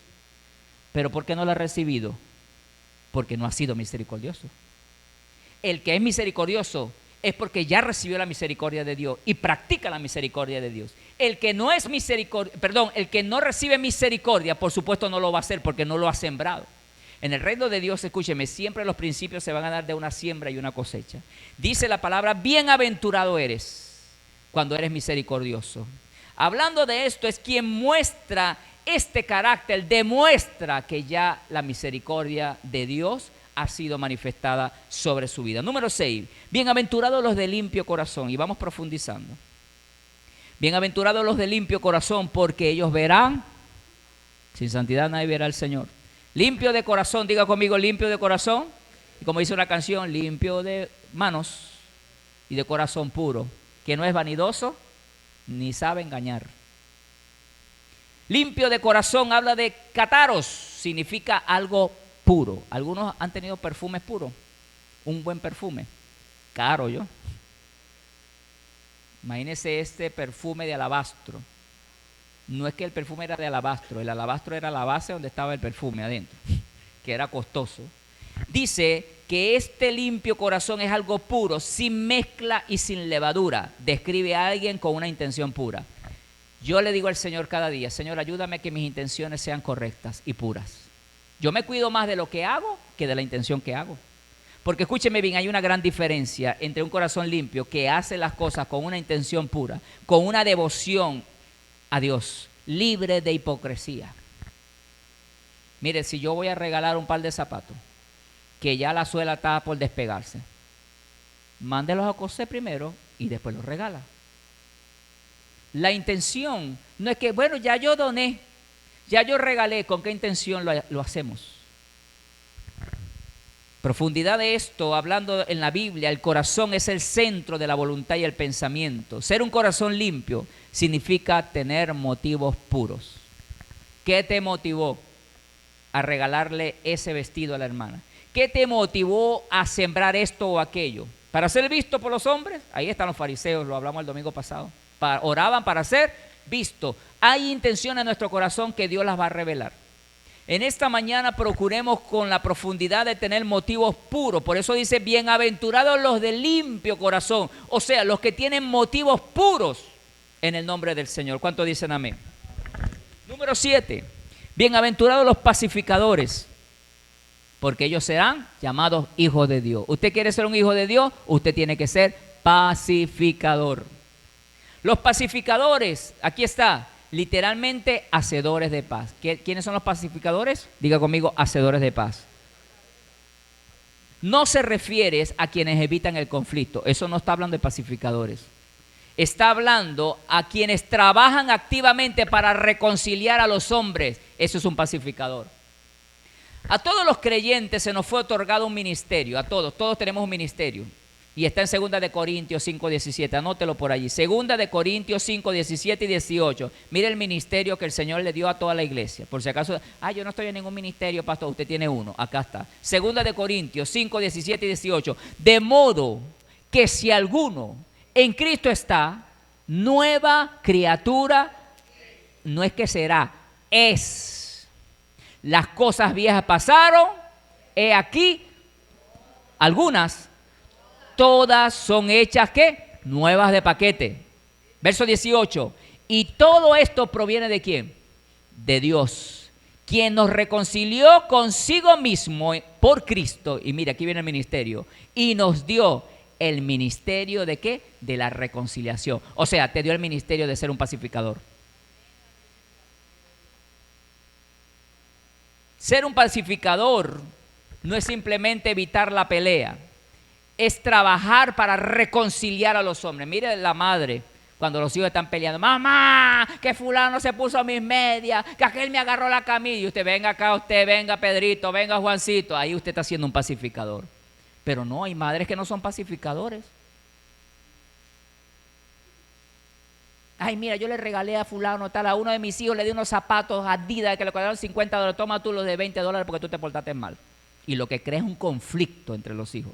¿Pero por qué no la ha recibido? Porque no ha sido misericordioso. El que es misericordioso es porque ya recibió la misericordia de Dios y practica la misericordia de Dios. El que no es el que no recibe misericordia, por supuesto no lo va a hacer porque no lo ha sembrado. En el reino de Dios, escúcheme, siempre los principios se van a dar de una siembra y una cosecha. Dice la palabra, bienaventurado eres cuando eres misericordioso. Hablando de esto, es quien muestra este carácter, demuestra que ya la misericordia de Dios ha sido manifestada sobre su vida. Número 6, bienaventurados los de limpio corazón. Y vamos profundizando. Bienaventurados los de limpio corazón, porque ellos verán. Sin santidad nadie verá al Señor. Limpio de corazón, diga conmigo, limpio de corazón. Y como dice una canción, limpio de manos y de corazón puro, que no es vanidoso ni sabe engañar. Limpio de corazón habla de cátaros, significa algo puro. Algunos han tenido perfumes puros, un buen perfume, caro yo. Imagínense este perfume de alabastro. No es que el perfume era de alabastro, el alabastro era la base donde estaba el perfume adentro, que era costoso. Dice que este limpio corazón es algo puro, sin mezcla y sin levadura. Describe a alguien con una intención pura. Yo le digo al Señor cada día, Señor, ayúdame a que mis intenciones sean correctas y puras. Yo me cuido más de lo que hago que de la intención que hago. Porque escúcheme bien, hay una gran diferencia entre un corazón limpio que hace las cosas con una intención pura, con una devoción a Dios, libre de hipocresía. Mire, si yo voy a regalar un par de zapatos, que ya la suela está por despegarse, mándelos a coser primero y después los regala. La intención no es que, bueno, ya yo doné, ya yo regalé, ¿con qué intención lo hacemos? Profundidad de esto, hablando en la Biblia, el corazón es el centro de la voluntad y el pensamiento. Ser un corazón limpio significa tener motivos puros. ¿Qué te motivó a regalarle ese vestido a la hermana? ¿Qué te motivó a sembrar esto o aquello? ¿Para ser visto por los hombres? Ahí están los fariseos, lo hablamos el domingo pasado. Oraban para ser visto. Hay intenciones en nuestro corazón que Dios las va a revelar. En esta mañana procuremos con la profundidad de tener motivos puros. Por eso dice, bienaventurados los de limpio corazón. O sea, los que tienen motivos puros en el nombre del Señor. ¿Cuántos dicen amén? Número 7, bienaventurados los pacificadores, porque ellos serán llamados hijos de Dios. ¿Usted quiere ser un hijo de Dios? Usted tiene que ser pacificador. Los pacificadores, aquí está, literalmente hacedores de paz. ¿Quiénes son los pacificadores? Diga conmigo, hacedores de paz. No se refiere a quienes evitan el conflicto. Eso no está hablando de pacificadores. Está hablando a quienes trabajan activamente para reconciliar a los hombres. Eso es un pacificador. A todos los creyentes se nos fue otorgado un ministerio. A todos tenemos un ministerio. Y está en 2 de Corintios 5:17, anótelo por allí. 2 de Corintios 5:17 y 18. Mire el ministerio que el Señor le dio a toda la iglesia. Por si acaso, yo no estoy en ningún ministerio, pastor, usted tiene uno. Acá está. 2 de Corintios 5:17 y 18. De modo que si alguno en Cristo está, nueva criatura, no es que será, es. Las cosas viejas pasaron, he aquí, algunas, todas son hechas, ¿qué? Nuevas de paquete. Verso 18. Y todo esto proviene ¿de quién? De Dios, quien nos reconcilió consigo mismo por Cristo. Y mira, aquí viene el ministerio. Y nos dio el ministerio ¿de qué? De la reconciliación. O sea, te dio el ministerio de ser un pacificador. Ser un pacificador no es simplemente evitar la pelea. Es trabajar para reconciliar a los hombres. Mire la madre cuando los hijos están peleando. Mamá, que fulano se puso mis medias, que aquel me agarró la camisa. Y usted, venga acá, usted, venga Pedrito, venga Juancito. Ahí usted está siendo un pacificador. Pero no, hay madres que no son pacificadores. Ay, mira, yo le regalé a fulano tal, a uno de mis hijos le di unos zapatos Adidas que le costaron $50. Toma tú los de $20 porque tú te portaste mal. Y lo que crea es un conflicto entre los hijos.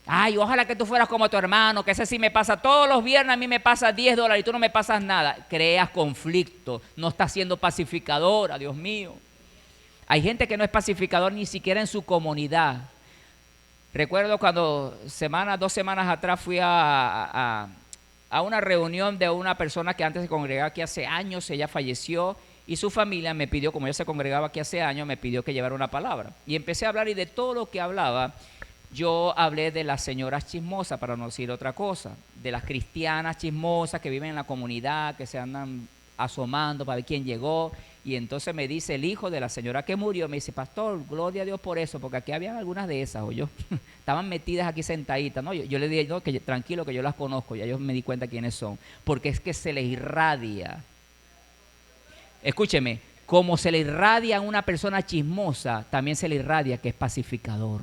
Ay, ojalá que tú fueras como tu hermano, que ese sí me pasa todos los viernes, a mí me pasa $10 y tú no me pasas nada. Creas conflicto, no estás siendo pacificadora, Dios mío. Hay gente que no es pacificador ni siquiera en su comunidad. Recuerdo cuando 2 semanas atrás fui a una reunión de una persona que antes se congregaba aquí hace años, ella falleció y su familia me pidió, como ella se congregaba aquí hace años, me pidió que llevara una palabra. Y empecé a hablar y de todo lo que hablaba, yo hablé de las señoras chismosas, para no decir otra cosa, de las cristianas chismosas que viven en la comunidad, que se andan asomando para ver quién llegó. Y entonces me dice el hijo de la señora que murió, me dice, pastor, gloria a Dios por eso, porque aquí habían algunas de esas, o yo, estaban metidas aquí sentaditas, ¿no? Yo le dije, no, que tranquilo, que yo las conozco, ya yo me di cuenta quiénes son, porque es que se les irradia. Escúcheme, como se le irradia a una persona chismosa, también se le irradia que es pacificador.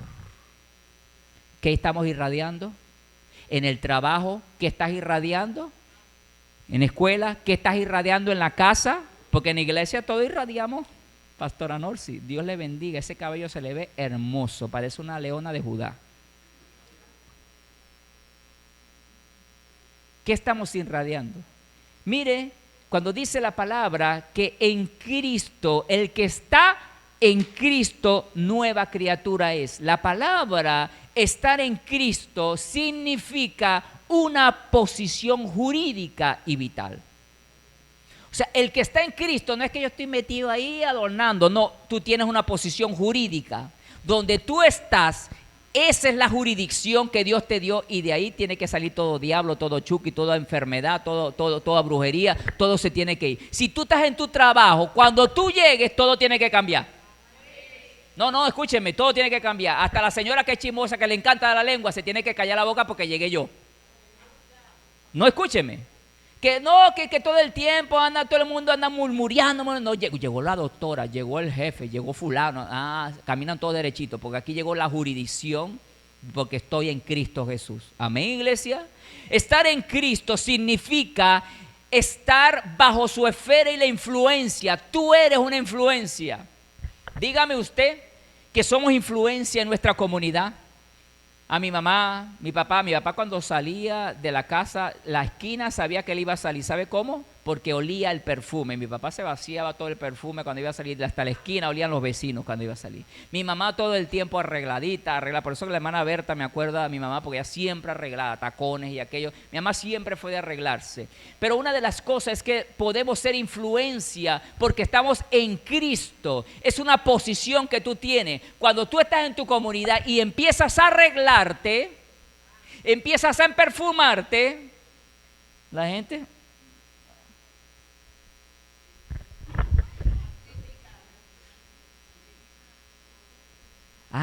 ¿Qué estamos irradiando? En el trabajo, ¿qué estás irradiando? En la escuela, ¿qué estás irradiando en la casa? Porque en la iglesia todos irradiamos. Pastora Norsi, Dios le bendiga, ese cabello se le ve hermoso, parece una leona de Judá. ¿Qué estamos irradiando? Mire, cuando dice la palabra que en Cristo, el que está en Cristo, nueva criatura es. La palabra estar en Cristo significa una posición jurídica y vital. O sea, el que está en Cristo no es que yo estoy metido ahí adornando, no, tú tienes una posición jurídica. Donde tú estás, esa es la jurisdicción que Dios te dio y de ahí tiene que salir todo diablo, todo chuki, toda enfermedad, toda brujería, todo se tiene que ir. Si tú estás en tu trabajo, cuando tú llegues, todo tiene que cambiar. No, escúcheme, todo tiene que cambiar. Hasta la señora que es chismosa, que le encanta la lengua, se tiene que callar la boca porque llegué yo. No, escúcheme. Que no, que todo el tiempo anda, todo el mundo anda murmurando. No, llegó la doctora, llegó el jefe, llegó fulano. Caminan todos derechitos, porque aquí llegó la jurisdicción, porque estoy en Cristo Jesús. Amén, iglesia. Estar en Cristo significa estar bajo su esfera y la influencia. Tú eres una influencia. Dígame usted que somos influencia en nuestra comunidad. A mi mamá, mi papá cuando salía de la casa, la esquina sabía que él iba a salir. ¿Sabe cómo? Porque olía el perfume. Mi papá se vaciaba todo el perfume cuando iba a salir, hasta la esquina olían los vecinos cuando iba a salir. Mi mamá todo el tiempo arregladita. Por eso que la hermana Berta me acuerda a mi mamá, porque ella siempre arreglada, tacones y aquello. Mi mamá siempre fue de arreglarse. Pero una de las cosas es que podemos ser influencia porque estamos en Cristo. Es una posición que tú tienes. Cuando tú estás en tu comunidad y empiezas a arreglarte, empiezas a perfumarte, la gente...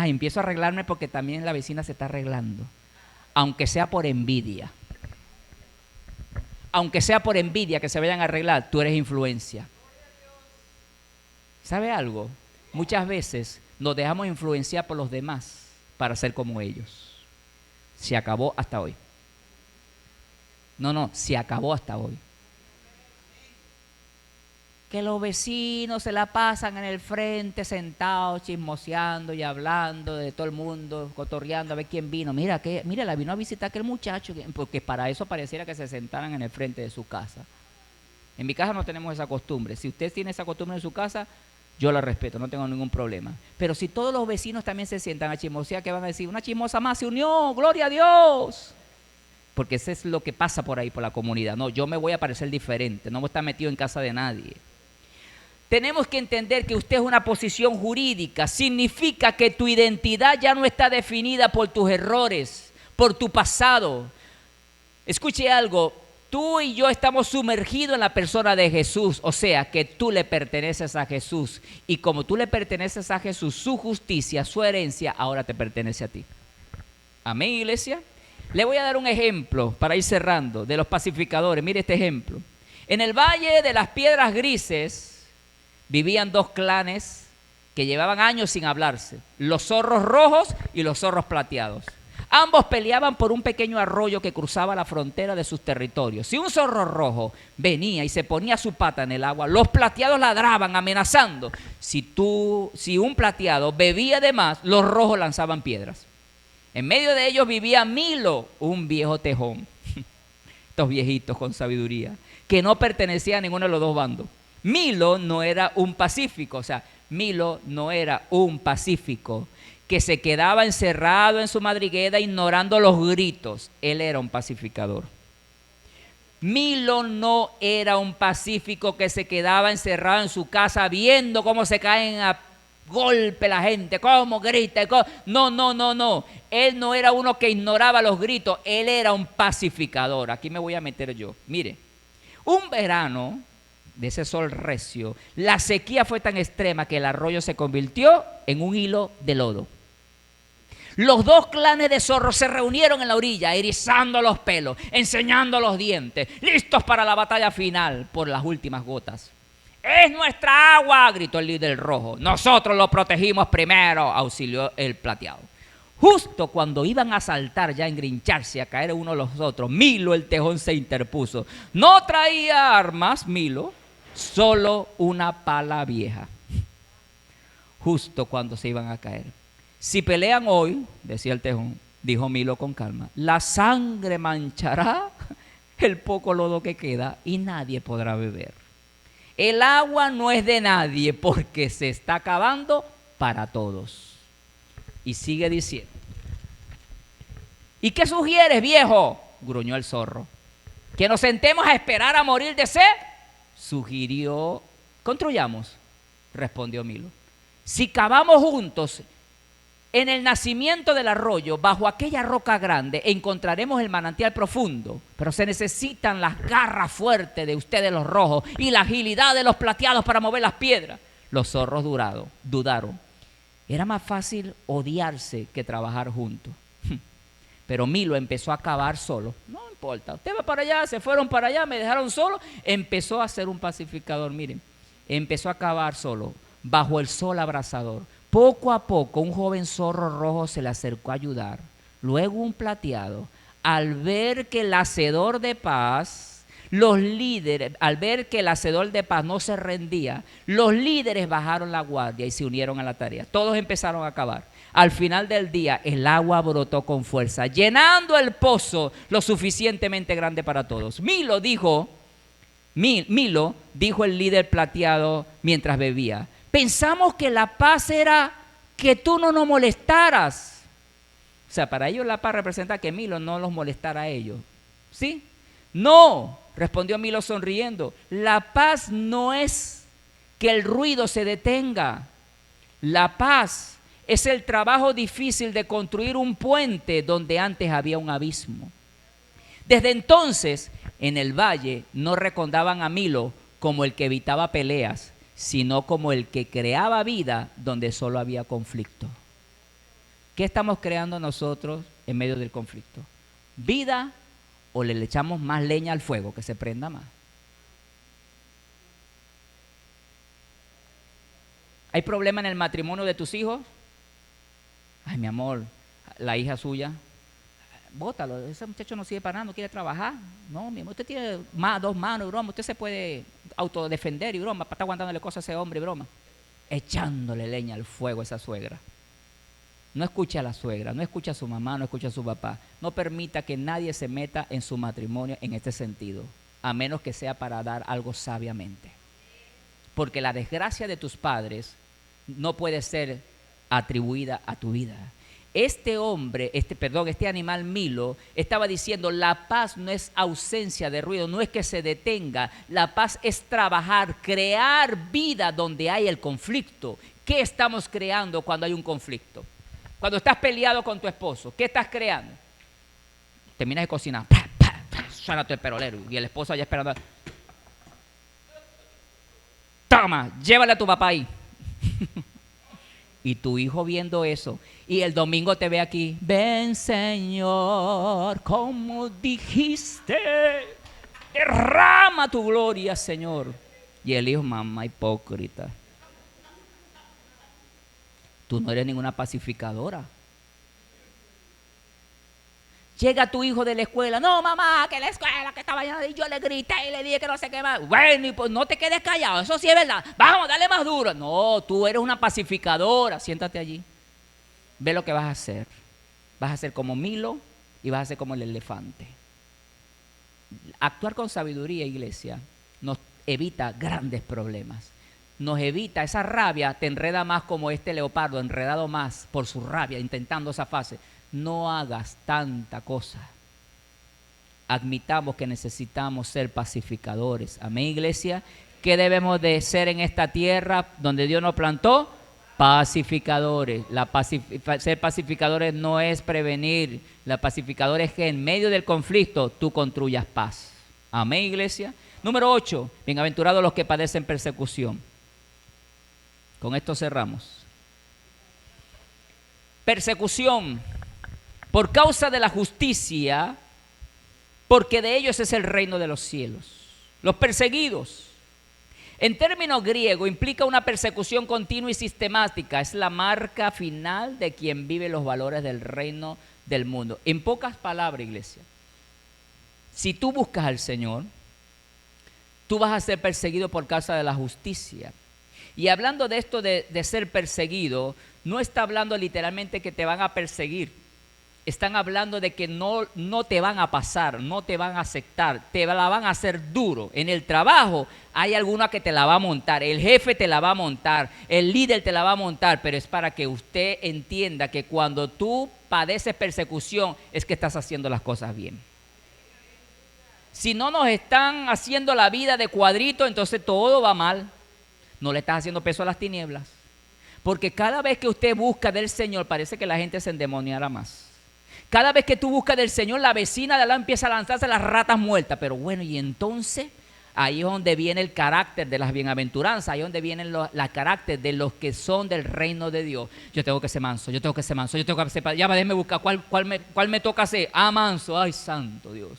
empiezo a arreglarme porque también la vecina se está arreglando. Aunque sea por envidia. Aunque sea por envidia que se vayan a arreglar, tú eres influencia. ¿Sabe algo? Muchas veces nos dejamos influenciar por los demás para ser como ellos. Se acabó hasta hoy. No, se acabó hasta hoy. Que los vecinos se la pasan en el frente sentados, chismoseando y hablando de todo el mundo, cotorreando a ver quién vino. Mira, la vino a visitar aquel muchacho, porque para eso pareciera que se sentaran en el frente de su casa. En mi casa no tenemos esa costumbre. Si usted tiene esa costumbre en su casa, yo la respeto, no tengo ningún problema. Pero si todos los vecinos también se sientan a chismosear, ¿qué van a decir? Una chismosa más se unió, ¡gloria a Dios! Porque eso es lo que pasa por ahí, por la comunidad. No, yo me voy a parecer diferente, no voy a estar metido en casa de nadie. Tenemos que entender que usted es una posición jurídica. Significa que tu identidad ya no está definida por tus errores, por tu pasado. Escuche algo, tú y yo estamos sumergidos en la persona de Jesús. O sea, que tú le perteneces a Jesús. Y como tú le perteneces a Jesús, su justicia, su herencia, ahora te pertenece a ti. Amén, iglesia. Le voy a dar un ejemplo para ir cerrando de los pacificadores. Mire este ejemplo. En el Valle de las Piedras Grises vivían dos clanes que llevaban años sin hablarse, los zorros rojos y los zorros plateados. Ambos peleaban por un pequeño arroyo que cruzaba la frontera de sus territorios. Si un zorro rojo venía y se ponía su pata en el agua, los plateados ladraban amenazando. Si un plateado bebía de más, los rojos lanzaban piedras. En medio de ellos vivía Milo, un viejo tejón. Estos viejitos con sabiduría, que no pertenecía a ninguno de los dos bandos. Milo no era un pacífico, Milo no era un pacífico que se quedaba encerrado en su madriguera ignorando los gritos. Él era un pacificador. Milo no era un pacífico que se quedaba encerrado en su casa viendo cómo se caen a golpe la gente, cómo grita. No. Él no era uno que ignoraba los gritos, él era un pacificador. Aquí me voy a meter yo. Mire, un verano de ese sol recio, la sequía fue tan extrema que el arroyo se convirtió en un hilo de lodo. Los dos clanes de zorros se reunieron en la orilla, erizando los pelos, enseñando los dientes, listos para la batalla final por las últimas gotas. ¡Es nuestra agua!, gritó el líder rojo. Nosotros lo protegimos primero, auxilió el plateado. Justo cuando iban a saltar, ya a engrincharse, a caer uno a los otros, Milo el tejón se interpuso. No traía armas, Milo, solo una pala vieja. Justo cuando se iban a caer. Si pelean hoy, decía el tejón, dijo Milo con calma, la sangre manchará el poco lodo que queda y nadie podrá beber. El agua no es de nadie porque se está acabando para todos. Y sigue diciendo. ¿Y qué sugieres, viejo?, gruñó el zorro. ¿Que nos sentemos a esperar a morir de sed? Sugirió. Construyamos, respondió Milo. Si cavamos juntos en el nacimiento del arroyo, bajo aquella roca grande, encontraremos el manantial profundo. Pero se necesitan las garras fuertes de ustedes los rojos y la agilidad de los plateados para mover las piedras. Los zorros dudaron. Era más fácil odiarse que trabajar juntos. Pero Milo empezó a cavar solo. No importa, usted va para allá, se fueron para allá, me dejaron solo. Empezó a ser un pacificador, miren. Empezó a cavar solo, bajo el sol abrasador. Poco a poco un joven zorro rojo se le acercó a ayudar. Luego un plateado, al ver que el hacedor de paz, al ver que el hacedor de paz no se rendía, los líderes bajaron la guardia y se unieron a la tarea. Todos empezaron a cavar. Al final del día el agua brotó con fuerza, llenando el pozo lo suficientemente grande para todos. Milo, dijo el líder plateado mientras bebía. Pensamos que la paz era que tú no nos molestaras. O sea, para ellos la paz representa que Milo no los molestara a ellos. ¿Sí? No, respondió Milo sonriendo. La paz no es que el ruido se detenga. La paz es el trabajo difícil de construir un puente donde antes había un abismo. Desde entonces, en el valle no recordaban a Milo como el que evitaba peleas, sino como el que creaba vida donde solo había conflicto. ¿Qué estamos creando nosotros en medio del conflicto? ¿Vida o le echamos más leña al fuego que se prenda más? ¿Hay problema en el matrimonio de tus hijos? Ay, mi amor, la hija suya, bótalo, ese muchacho no sirve para nada, no quiere trabajar. No, mi amor, usted tiene dos manos, broma, usted se puede autodefender y broma, para estar aguantándole cosas a ese hombre, broma. Echándole leña al fuego a esa suegra. No escuche a la suegra, no escuche a su mamá, no escuche a su papá. No permita que nadie se meta en su matrimonio en este sentido, a menos que sea para dar algo sabiamente. Porque la desgracia de tus padres no puede ser atribuida a tu vida. Este animal Milo estaba diciendo, la paz no es ausencia de ruido, no es que se detenga. La paz es trabajar, crear vida donde hay el conflicto. ¿Qué estamos creando cuando hay un conflicto? Cuando estás peleado con tu esposo, ¿qué estás creando? Terminas de cocinar, suena tu perolero y el esposo allá esperando. Toma, llévale a tu papá ahí. Y tu hijo viendo eso, y el domingo te ve aquí, ven Señor, como dijiste, derrama tu gloria, Señor. Y el hijo, mamá hipócrita, tú no eres ninguna pacificadora. Llega tu hijo de la escuela, no mamá, que la escuela que estaba llena, y yo le grité y le dije que no sé qué más. Bueno, y pues no te quedes callado, eso sí es verdad. Vamos, dale más duro. No, tú eres una pacificadora, siéntate allí. Ve lo que vas a hacer. Vas a ser como Milo y vas a ser como el elefante. Actuar con sabiduría, iglesia, nos evita grandes problemas. Nos evita, esa rabia te enreda más como este leopardo, enredado más por su rabia, intentando esa fase. No hagas tanta cosa. Admitamos que necesitamos ser pacificadores. Amén, iglesia. ¿Qué debemos de ser en esta tierra donde Dios nos plantó? Pacificadores. Ser pacificadores no es prevenir. La pacificadora es que en medio del conflicto tú construyas paz. Amén, iglesia. Número 8, bienaventurados los que padecen persecución. Con esto cerramos. Persecución por causa de la justicia, porque de ellos es el reino de los cielos. Los perseguidos, en términos griegos, implica una persecución continua y sistemática. Es la marca final de quien vive los valores del reino del mundo. En pocas palabras, iglesia, si tú buscas al Señor, tú vas a ser perseguido por causa de la justicia. Y hablando de esto de ser perseguido, no está hablando literalmente que te van a perseguir. Están hablando de que no te van a pasar, no te van a aceptar, te la van a hacer duro. En el trabajo hay alguna que te la va a montar, el jefe te la va a montar, el líder te la va a montar, pero es para que usted entienda que cuando tú padeces persecución es que estás haciendo las cosas bien. Si no nos están haciendo la vida de cuadrito, entonces todo va mal. No le estás haciendo peso a las tinieblas. Porque cada vez que usted busca del Señor, parece que la gente se endemoniara más. Cada vez que tú buscas del Señor, la vecina de al lado empieza a lanzarse las ratas muertas. Pero bueno, y entonces ahí es donde viene el carácter de las bienaventuranzas. Ahí es donde viene el carácter de los que son del reino de Dios. Yo tengo que ser manso, yo tengo que ser manso, yo tengo que ser... Ya déjeme buscar cuál me toca ser. Ah, manso, ay, santo Dios.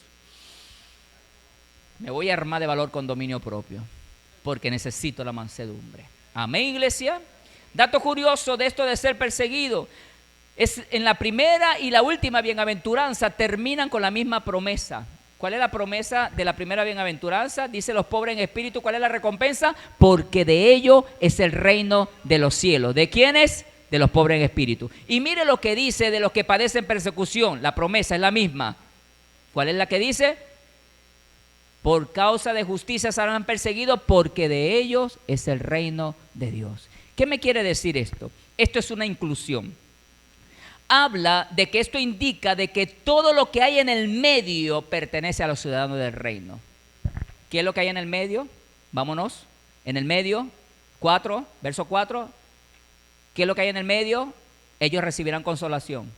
Me voy a armar de valor con dominio propio, porque necesito la mansedumbre. Amén, iglesia. Dato curioso de esto de ser perseguido. Es en la primera y la última bienaventuranza terminan con la misma promesa. ¿Cuál es la promesa de la primera bienaventuranza? Dice los pobres en espíritu. ¿Cuál es la recompensa? Porque de ellos es el reino de los cielos. ¿De quiénes? De los pobres en espíritu. Y mire lo que dice de los que padecen persecución. La promesa es la misma. ¿Cuál es la que dice? Por causa de justicia serán perseguidos, porque de ellos es el reino de Dios. ¿Qué me quiere decir esto? Esto es una inclusión. Habla de que esto indica de que todo lo que hay en el medio pertenece a los ciudadanos del reino. ¿Qué es lo que hay en el medio? Vámonos. En el medio, verso 4. ¿Qué es lo que hay en el medio? Ellos recibirán consolación.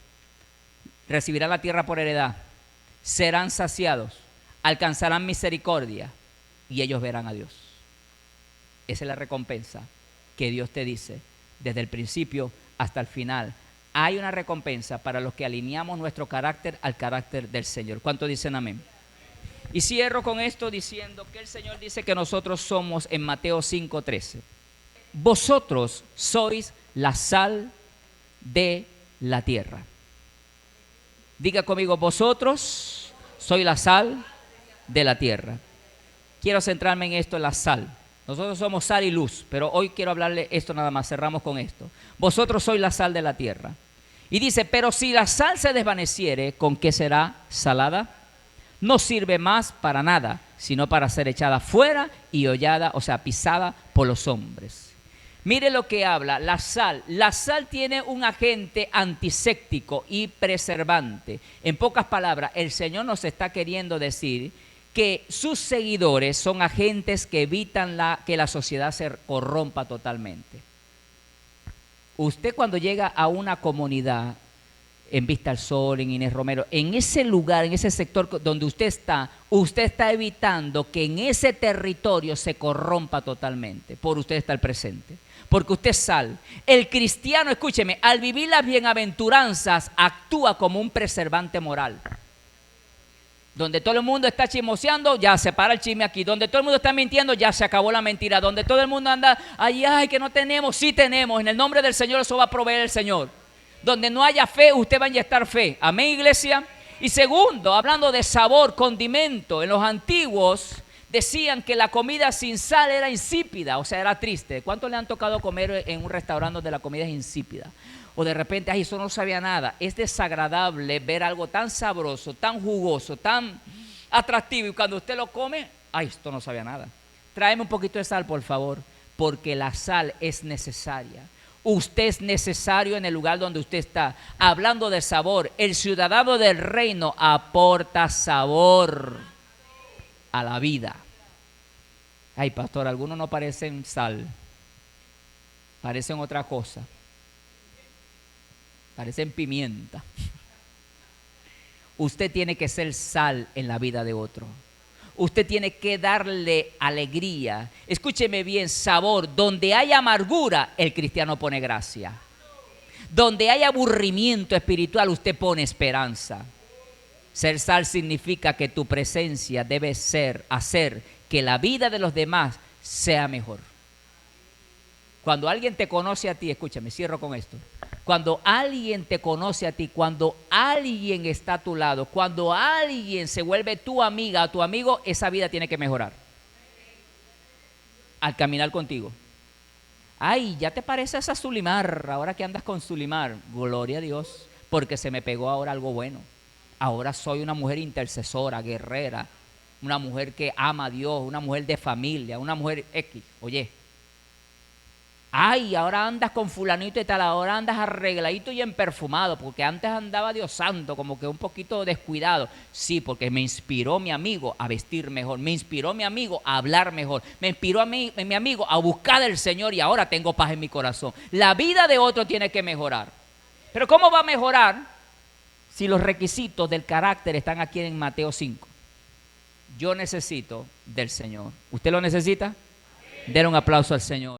Recibirán la tierra por heredad. Serán saciados. Alcanzarán misericordia. Y ellos verán a Dios. Esa es la recompensa que Dios te dice desde el principio hasta el final. Hay una recompensa para los que alineamos nuestro carácter al carácter del Señor. ¿Cuántos dicen amén? Y cierro con esto diciendo que el Señor dice que nosotros somos en Mateo 5:13. Vosotros sois la sal de la tierra. Diga conmigo, vosotros sois la sal de la tierra. Quiero centrarme en esto, en la sal. Nosotros somos sal y luz, pero hoy quiero hablarle esto nada más, cerramos con esto. Vosotros sois la sal de la tierra. Y dice, pero si la sal se desvaneciere, ¿con qué será salada? No sirve más para nada, sino para ser echada fuera y hollada, o sea, pisada por los hombres. Mire lo que habla, la sal. La sal tiene un agente antiséptico y preservante. En pocas palabras, el Señor nos está queriendo decir que sus seguidores son agentes que evitan que la sociedad se corrompa totalmente. Usted cuando llega a una comunidad, en Vista al Sol, en Inés Romero, en ese lugar, en ese sector donde usted está evitando que en ese territorio se corrompa totalmente, por usted estar presente. Porque usted es sal. El cristiano, escúcheme, al vivir las bienaventuranzas, actúa como un preservante moral. Donde todo el mundo está chismoseando, ya se para el chisme aquí. Donde todo el mundo está mintiendo, ya se acabó la mentira. Donde todo el mundo anda, ay, que no tenemos, sí tenemos. En el nombre del Señor eso va a proveer el Señor. Donde no haya fe, usted va a inyectar fe. Amén, iglesia. Y segundo, hablando de sabor, condimento. En los antiguos decían que la comida sin sal era insípida, o sea, era triste. ¿Cuántos le han tocado comer en un restaurante donde la comida es insípida? O de repente, ay, eso no sabía nada. Es desagradable ver algo tan sabroso, tan jugoso, tan atractivo. Y cuando usted lo come, ay, esto no sabía nada. Tráeme un poquito de sal, por favor, porque la sal es necesaria. Usted es necesario en el lugar donde usted está. Hablando de sabor, el ciudadano del reino aporta sabor a la vida. Ay, pastor, algunos no parecen sal, parecen otra cosa. Parecen pimienta. Usted tiene que ser sal en la vida de otro. usted tiene que darle alegría. Escúcheme bien, sabor. Donde hay amargura, el cristiano pone gracia. Donde hay aburrimiento espiritual, usted pone esperanza. Ser sal significa que tu presencia debe hacer que la vida de los demás sea mejor. Cuando alguien te conoce a ti, escúchame, cierro con esto. Cuando alguien te conoce a ti, cuando alguien está a tu lado, cuando alguien se vuelve tu amiga o tu amigo, esa vida tiene que mejorar. Al caminar contigo. Ay, ya te pareces a Zulimar, ahora que andas con Zulimar. Gloria a Dios, porque se me pegó ahora algo bueno. Ahora soy una mujer intercesora, guerrera, una mujer que ama a Dios, una mujer de familia, una mujer X. Oye, ay, ahora andas con fulanito y tal, ahora andas arregladito y perfumado, porque antes andaba Dios santo, como que un poquito descuidado. Sí, porque me inspiró mi amigo a vestir mejor, me inspiró mi amigo a hablar mejor, me inspiró a mi amigo a buscar al Señor y ahora tengo paz en mi corazón. La vida de otro tiene que mejorar. Pero ¿cómo va a mejorar si los requisitos del carácter están aquí en Mateo 5? Yo necesito del Señor. ¿Usted lo necesita? Denle un aplauso al Señor.